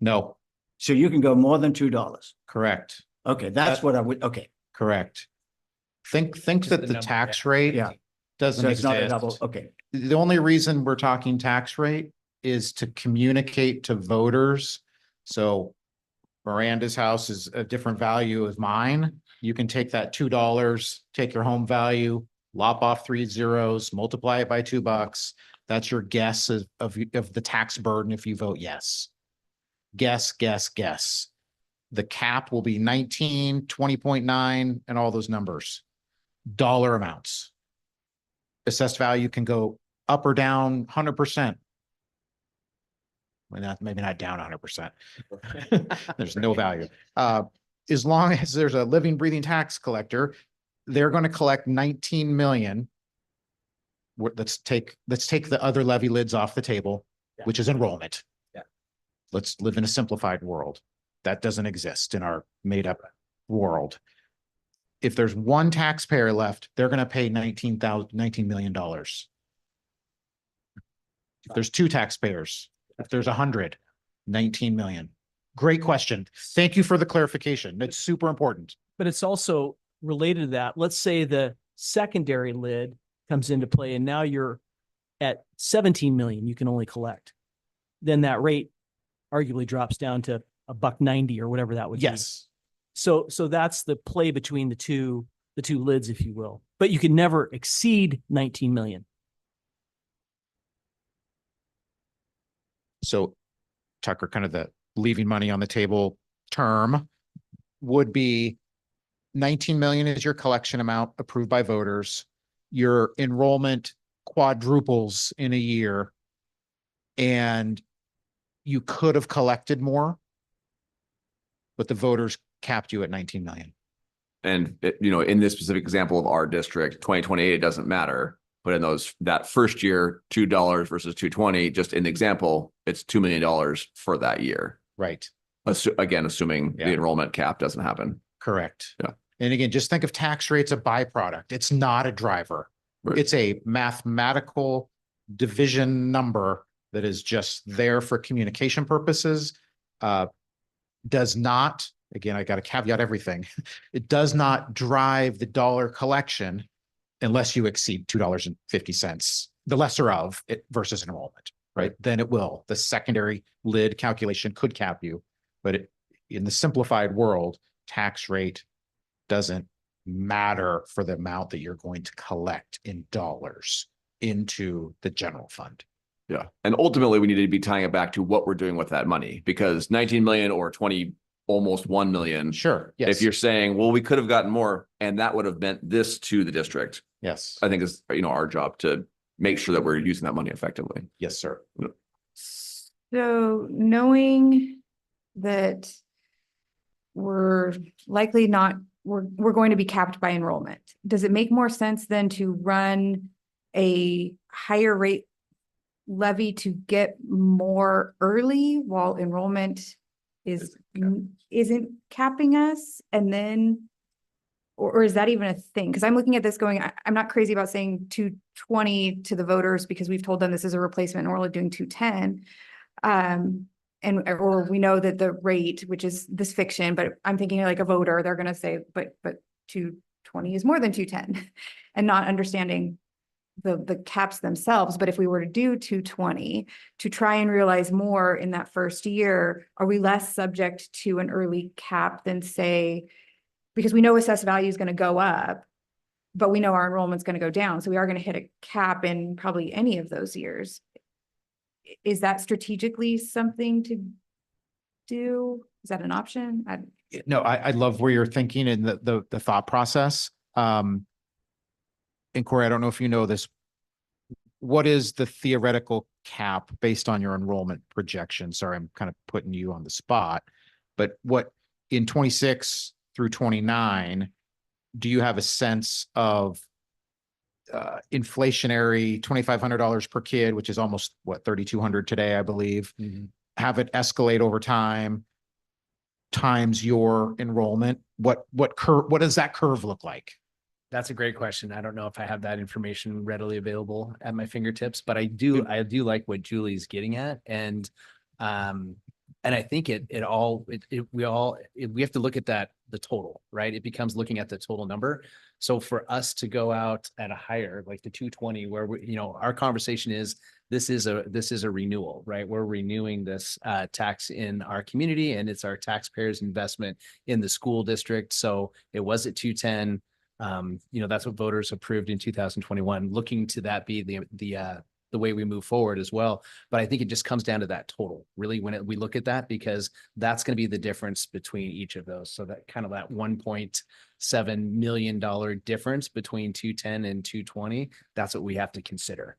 No, So you can go more than $2. correct, Okay, that's what I would, okay. correct. Think Just that the the number, tax rate Yeah. doesn't So it's not a exist. double, okay. The only reason we're talking tax rate is to communicate to voters. So Miranda's house is a different value as mine. You can take that $2, take your home value, lop off 3 zeros, multiply it by $2. That's your guess of the tax burden if you vote yes. Guess. The cap will be 19, 20.9, and all those numbers. Dollar amounts. Assessed value can go up or down 100%. Well, maybe not down 100%. There's no value. As long as there's a living, breathing tax collector, they're going to collect 19 million. Let's take the other levy lids off the table, which is enrollment. Yeah. Let's live in a simplified world. That doesn't exist in our made up world. If there's one taxpayer left, they're going to pay $19 million. If there's two taxpayers, if there's 100, 19 million. Great question. Thank you for the clarification. That's super important. But it's also related to that. Let's say the secondary lid comes into play and now you're at 17 million you can only collect. Then that rate arguably drops down to $1.90 or whatever that would be. Yes. So that's the play between the two lids, if you will. But you can never exceed 19 million. So Tucker, kind of the leaving money on the table term would be 19 million is your collection amount approved by voters. Your enrollment quadruples in a year and you could have collected more, but the voters capped you at 19 million. And in this specific example of our district, 2028, it doesn't matter. But in that first year, $2 versus 220, just in the example, it's $2 million for that year. Right. Again, assuming the enrollment cap doesn't happen. Correct. Yeah. And again, just think of tax rates a byproduct. It's not a driver. Right. It's a mathematical division number that is just there for communication purposes. Does not, again, I got to caveat everything. It does not drive the dollar collection unless you exceed $2.50, the lesser of it versus enrollment, right? Then it will. The secondary lid calculation could cap you, but in the simplified world, tax rate doesn't matter for the amount that you're going to collect in dollars into the general fund. Yeah. And ultimately, we need to be tying it back to what we're doing with that money, because 19 million or 20, almost 1 million. Sure. Yes. If you're saying, well, we could have gotten more and that would have meant this to the district, yes. I think is, our job to make sure that we're using that money effectively. Yes, sir. So knowing that we're likely not, we're going to be capped by enrollment, does it make more sense then to run a higher rate levy to get more early while enrollment isn't capping us? And then, or is that even a thing? Because I'm looking at this going, I'm not crazy about saying 220 to the voters because we've told them this is a replacement and we're only doing 210. Or we know that the rate, which is this fiction, but I'm thinking like a voter, they're going to say, but 220 is more than 210 and not understanding the caps themselves. But if we were to do 220 to try and realize more in that first year, are we less subject to an early cap than say, because we know assessed value is going to go up, but we know our enrollment's going to go down. So we are going to hit a cap in probably any of those years. Is that strategically something to do? Is that an option? No, I love where you're thinking and the thought process. And Corey, I don't know if you know this. What is the theoretical cap based on your enrollment projection? Sorry, I'm kind of putting you on the spot. But what in 26 through 29, do you have a sense of inflationary $2,500 per kid, which is almost what, 3,200 today, I believe, have it escalate over time times your enrollment? What does that curve look like? That's a great question. I don't know if I have that information readily available at my fingertips, but I do like what Julie's getting at. And I think we have to look at the total, right? It becomes looking at the total number. So for us to go out at a higher, like the 220, where our conversation is, this is a renewal, right? We're renewing this tax in our community, and it's our taxpayers' investment in the school district. So it was at 210. That's what voters approved in 2021, looking to that be the way we move forward as well. But I think it just comes down to that total, really, when we look at that, because that's going to be the difference between each of those. So that kind of that $1.7 million difference between 210 and 220, that's what we have to consider.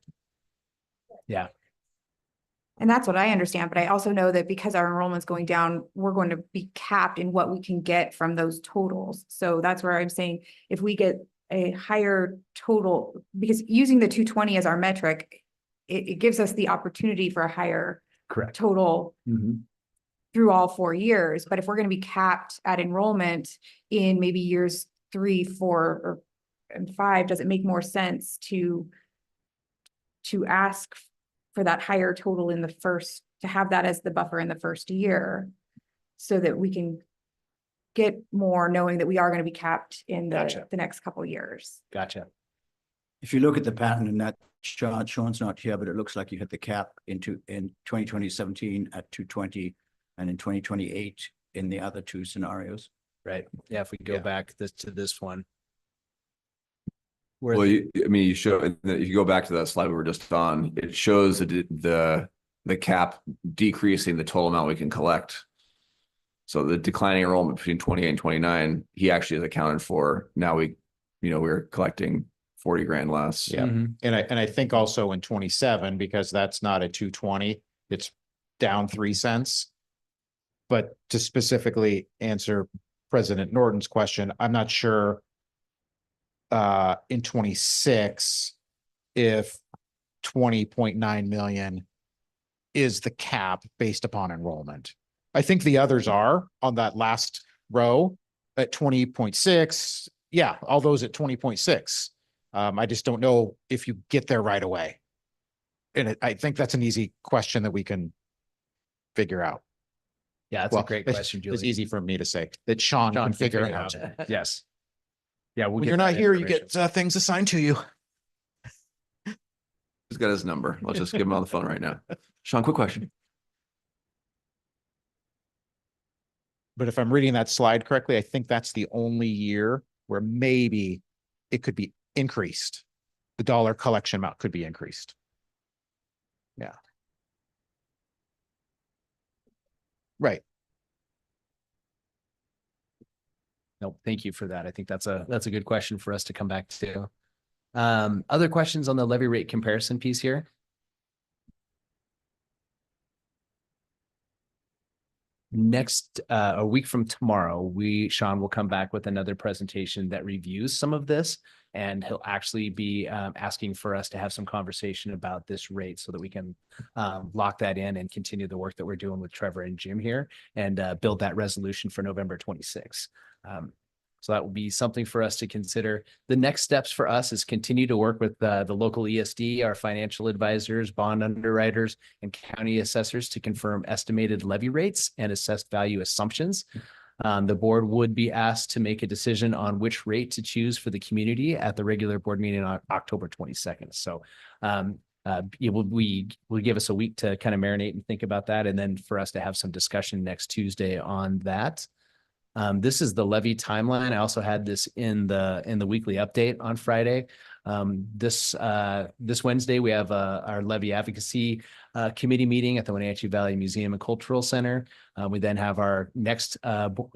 Yeah. And that's what I understand, but I also know that because our enrollment's going down, we're going to be capped in what we can get from those totals. So that's where I'm saying, if we get a higher total, because using the 220 as our metric, it gives us the opportunity for a higher Correct. total through all 4 years. But if we're going to be capped at enrollment in maybe years 3, 4, and 5, does it make more sense to ask for that higher total in the first, to have that as the buffer in the first year, so that we can get more, knowing that we are going to be capped in the next couple of years. Gotcha. If you look at the pattern in that chart, Sean's not here, but it looks like you hit the cap in 2017 at 220, and in 2028 in the other two scenarios. Right. Yeah. If we go back to this one. Well, you show, if you go back to that slide we were just on, it shows the cap decreasing the total amount we can collect. So the declining enrollment between 28 and 29, he actually is accounted for. Now we're collecting 40 grand less. Yeah. And I think also in 27, because that's not a 220, it's down 3 cents. But to specifically answer President Norton's question, I'm not sure in 26 if 20.9 million is the cap based upon enrollment. I think the others are on that last row at 20.6. Yeah, all those at 20.6. I just don't know if you get there right away. And I think that's an easy question that we can figure out. Yeah, that's a great question, Julie. It's easy for me to say that Sean can figure it out. Yes. Yeah, when you're not here, you get things assigned to you. He's got his number. Let's just give him on the phone right now. Sean, quick question. But if I'm reading that slide correctly, I think that's the only year where maybe it could be increased. The dollar collection amount could be increased. Yeah. Right. No, thank you for that. I think that's a good question for us to come back to. Other questions on the levy rate comparison piece here? Next, a week from tomorrow, Sean will come back with another presentation that reviews some of this, and he'll actually be asking for us to have some conversation about this rate so that we can lock that in and continue the work that we're doing with Trevor and Jim here, and build that resolution for November 26th. So that will be something for us to consider. The next steps for us is continue to work with the local ESD, our financial advisors, bond underwriters, and county assessors to confirm estimated levy rates and assessed value assumptions. The board would be asked to make a decision on which rate to choose for the community at the regular board meeting on October 22nd. So it will give us a week to kind of marinate and think about that, and then for us to have some discussion next Tuesday on that. This is the levy timeline. I also had this in the weekly update on Friday. This Wednesday, we have our levy advocacy committee meeting at the Wenatchee Valley Museum and Cultural Center. We then have our next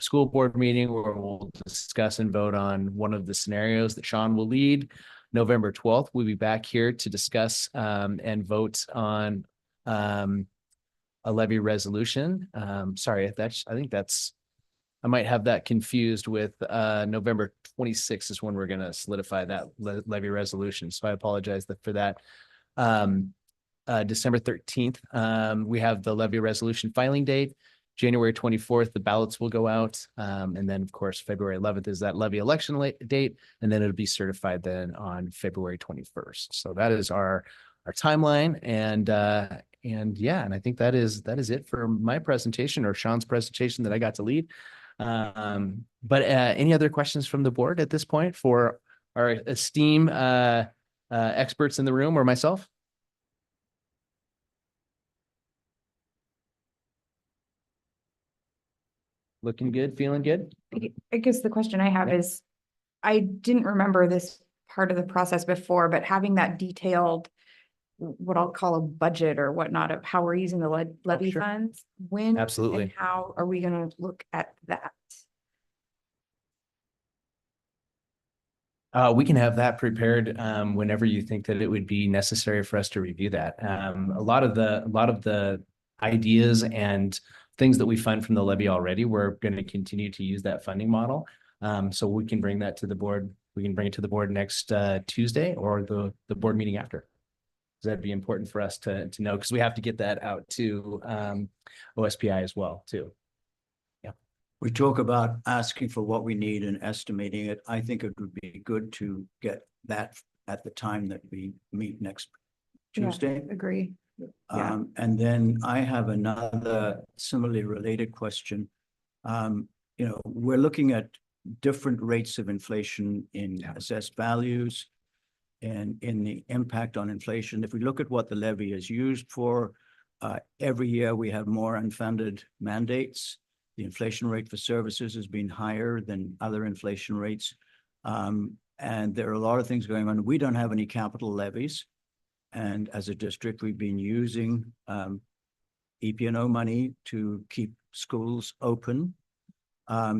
school board meeting where we'll discuss and vote on one of the scenarios that Sean will lead. November 12th, we'll be back here to discuss and vote on a levy resolution. Sorry, I might have that confused with November 26th is when we're going to solidify that levy resolution. So I apologize for that. December 13th, we have the levy resolution filing date. January 24th, the ballots will go out. And then, of course, February 11th is that levy election date. And then it'll be certified then on February 21st. So that is our timeline. And yeah, and I think that is it for my presentation or Sean's presentation that I got to lead. But any other questions from the board at this point for our esteemed experts in the room or myself? Looking good, feeling good? I guess the question I have is, I didn't remember this part of the process before, but having that detailed, what I'll call a budget or whatnot of how we're using the levy sure. funds, when Absolutely. and how are we going to look at that? We can have that prepared whenever you think that it would be necessary for us to review that. A lot of the ideas and things that we fund from the levy already, we're going to continue to use that funding model. So we can bring that to the board. We can bring it to the board next Tuesday or the board meeting after. That'd be important for us to know because we have to get that out to OSPI as well too. Yeah. We talk about asking for what we need and estimating it. I think it would be good to get that at the time that we meet next Tuesday. Yeah, agree. Yeah. And then I have another similarly related question. We're looking at different rates of inflation in assessed values and in the impact on inflation. If we look at what the levy is used for, every year we have more unfunded mandates. The inflation rate for services has been higher than other inflation rates. And there are a lot of things going on. We don't have any capital levies. And as a district, we've been using EP&O money to keep schools open.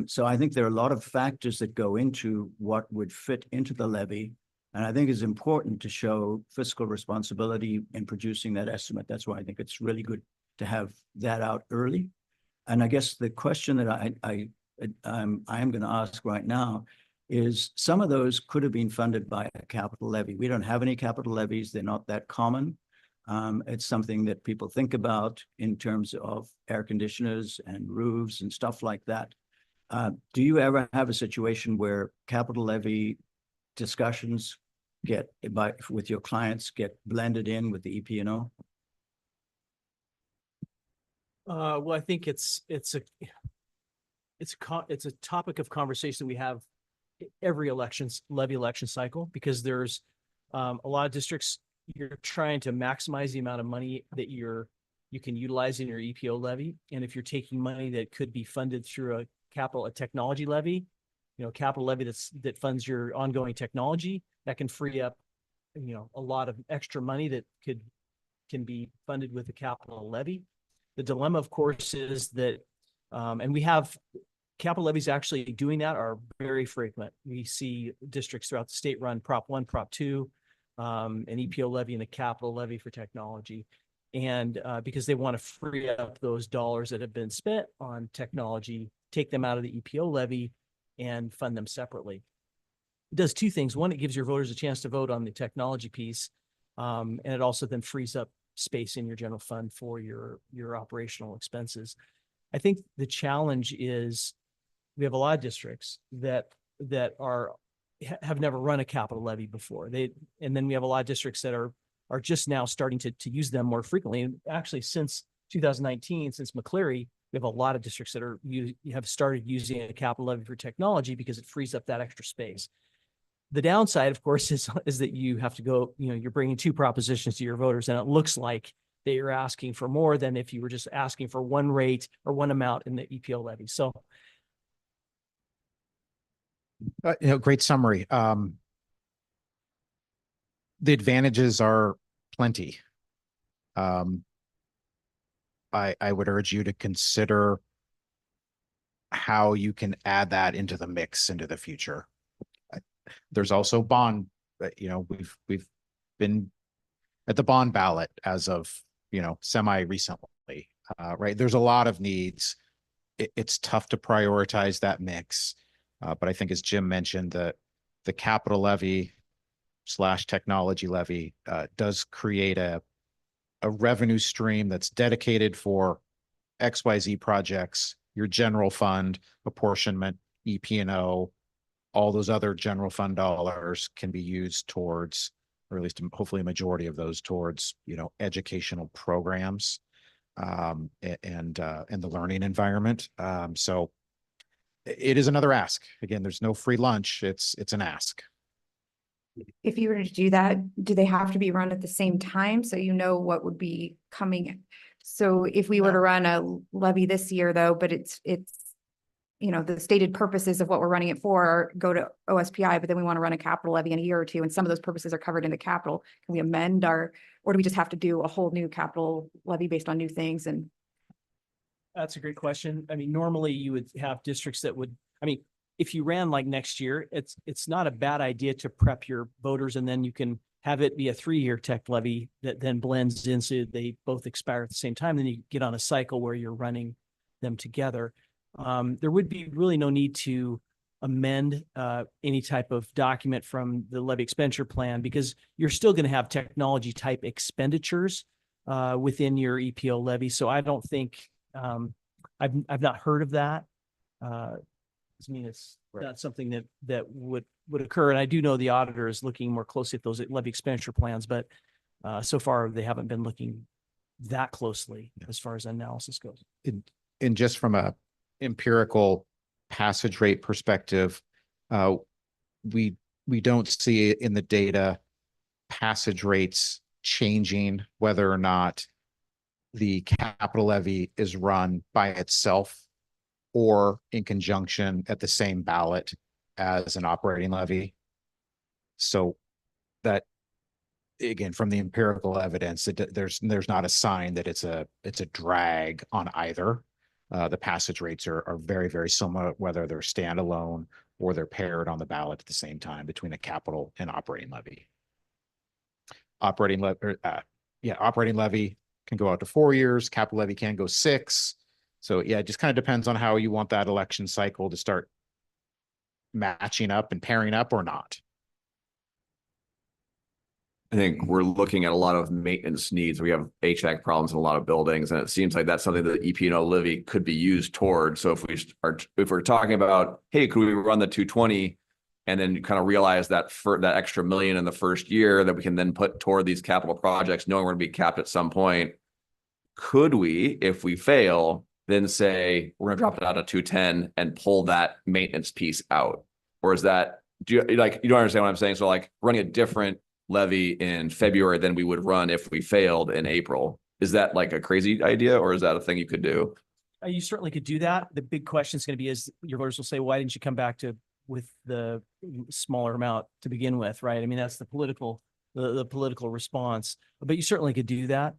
So I think there are a lot of factors that go into what would fit into the levy. And I think it's important to show fiscal responsibility in producing that estimate. That's why I think it's really good to have that out early. And I guess the question that I am going to ask right now is some of those could have been funded by a capital levy. We don't have any capital levies. They're not that common. It's something that people think about in terms of air conditioners and roofs and stuff like that. Do you ever have a situation where capital levy discussions with your clients get blended in with the EP&O? Well, I think it's a topic of conversation we have every levy election cycle, because there's a lot of districts, you're trying to maximize the amount of money that you can utilize in your EPO levy. And if you're taking money that could be funded through a technology levy, capital levy that funds your ongoing technology, that can free up, a lot of extra money that can be funded with the capital levy. The dilemma, of course, is that, and we have capital levies actually doing that are very frequent. We see districts throughout the state run Prop 1, Prop 2, an EPO levy and a capital levy for technology. And because they want to free up those dollars that have been spent on technology, take them out of the EPO levy and fund them separately. It does two things. One, it gives your voters a chance to vote on the technology piece. And it also then frees up space in your general fund for your operational expenses. I think the challenge is we have a lot of districts that have never run a capital levy before. And then we have a lot of districts that are just now starting to use them more frequently. And actually, since 2019, since McCleary, we have a lot of districts that have started using a capital levy for technology because it frees up that extra space. The downside, of course, is that you have to go, you're bringing two propositions to your voters, and it looks like that you're asking for more than if you were just asking for one rate or one amount in the EPO levy. So, great summary. The advantages are plenty. I would urge you to consider how you can add that into the mix into the future. There's also bond, we've been at the bond ballot as of, semi recently, right? There's a lot of needs. It's tough to prioritize that mix. But I think as Jim mentioned, the capital levy / technology levy does create a revenue stream that's dedicated for XYZ projects, your general fund, apportionment, EP&O, all those other general fund dollars can be used towards, or at least hopefully a majority of those towards, educational programs and the learning environment. So it is another ask. Again, there's no free lunch. It's an ask. If you were to do that, do they have to be run at the same time? So you know what would be coming? So if we were to run a levy this year though, but it's, the stated purposes of what we're running it for go to OSPI, but then we want to run a capital levy in a year or two, and some of those purposes are covered in the capital. Can we amend or do we just have to do a whole new capital levy based on new things? And That's a great question. I mean, normally you would have districts that would, if you ran like next year, it's not a bad idea to prep your voters, and then you can have it be a 3-year tech levy that then blends in so they both expire at the same time. Then you get on a cycle where you're running them together. There would be really no need to amend any type of document from the levy expenditure plan, because you're still going to have technology type expenditures within your EPO levy. So I don't think I've not heard of that. It's not something that would occur. And I do know the auditor is looking more closely at those levy expenditure plans, but so far they haven't been looking that closely as far as analysis goes. And just from a empirical passage rate perspective, we don't see in the data passage rates changing whether or not the capital levy is run by itself or in conjunction at the same ballot as an operating levy. So that, again, from the empirical evidence, there's not a sign that it's a drag on either. The passage rates are very, very similar, whether they're standalone or they're paired on the ballot at the same time between a capital and operating levy. Operating levy can go out to 4 years. Capital levy can go 6. So yeah, it just kind of depends on how you want that election cycle to start matching up and pairing up or not. I think we're looking at a lot of maintenance needs. We have HVAC problems in a lot of buildings, and it seems like that's something that EP&O levy could be used toward. So if we're talking about, hey, could we run the 220 and then kind of realize that for that extra $1 million in the first year that we can then put toward these capital projects, knowing we're going to be capped at some point, could we, if we fail, then say we're going to drop it out of 210 and pull that maintenance piece out? Or is that, you don't understand what I'm saying? So like running a different levy in February than we would run if we failed in April. Is that like a crazy idea, or is that a thing you could do? You certainly could do that. The big question is going to be, is your voters will say, why didn't you come back with the smaller amount to begin with, right? I mean, that's the political response, but you certainly could do that.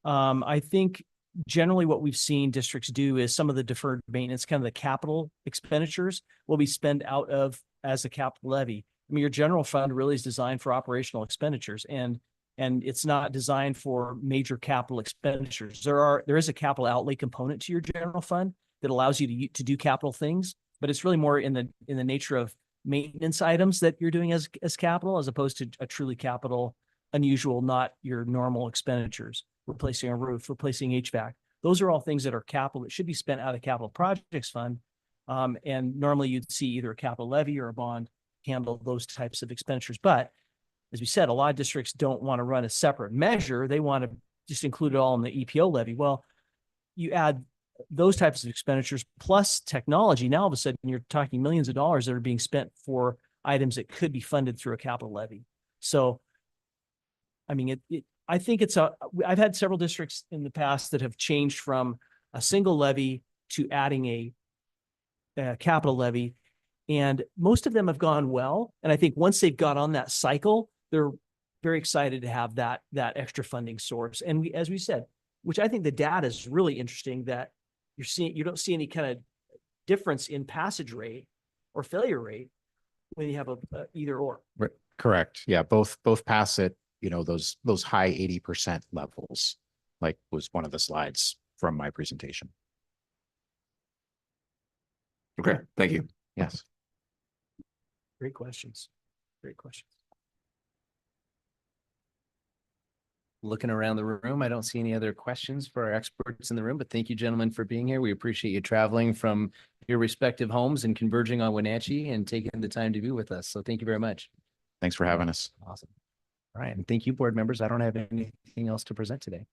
I think generally what we've seen districts do is some of the deferred maintenance, kind of the capital expenditures, will be spent out of as a capital levy. I mean, your general fund really is designed for operational expenditures, and it's not designed for major capital expenditures. There is a capital outlay component to your general fund that allows you to do capital things, but it's really more in the nature of maintenance items that you're doing as capital, as opposed to a truly capital, unusual, not your normal expenditures, replacing a roof, replacing HVAC. Those are all things that are capital that should be spent out of capital projects fund. And normally you'd see either a capital levy or a bond handle those types of expenditures. But as we said, a lot of districts don't want to run a separate measure. They want to just include it all in the EPO levy. Well, you add those types of expenditures plus technology. Now, all of a sudden, you're talking millions of dollars that are being spent for items that could be funded through a capital levy. So, I mean, I think I've had several districts in the past that have changed from a single levy to adding a capital levy. And most of them have gone well. And I think once they've got on that cycle, they're very excited to have that extra funding source. And we, as we said, which I think the data is really interesting, that you don't see any kind of difference in passage rate or failure rate when you have a either or. Correct. Yeah, both pass at, those high 80% levels, like was one of the slides from my presentation. Okay, thank you. Yes. Great questions. Great questions. Looking around the room, I don't see any other questions for our experts in the room, but thank you, gentlemen, for being here. We appreciate you traveling from your respective homes and converging on Wenatchee and taking the time to be with us. So thank you very much. Thanks for having us. Awesome. All right. And thank you, board members. I don't have anything else to present today.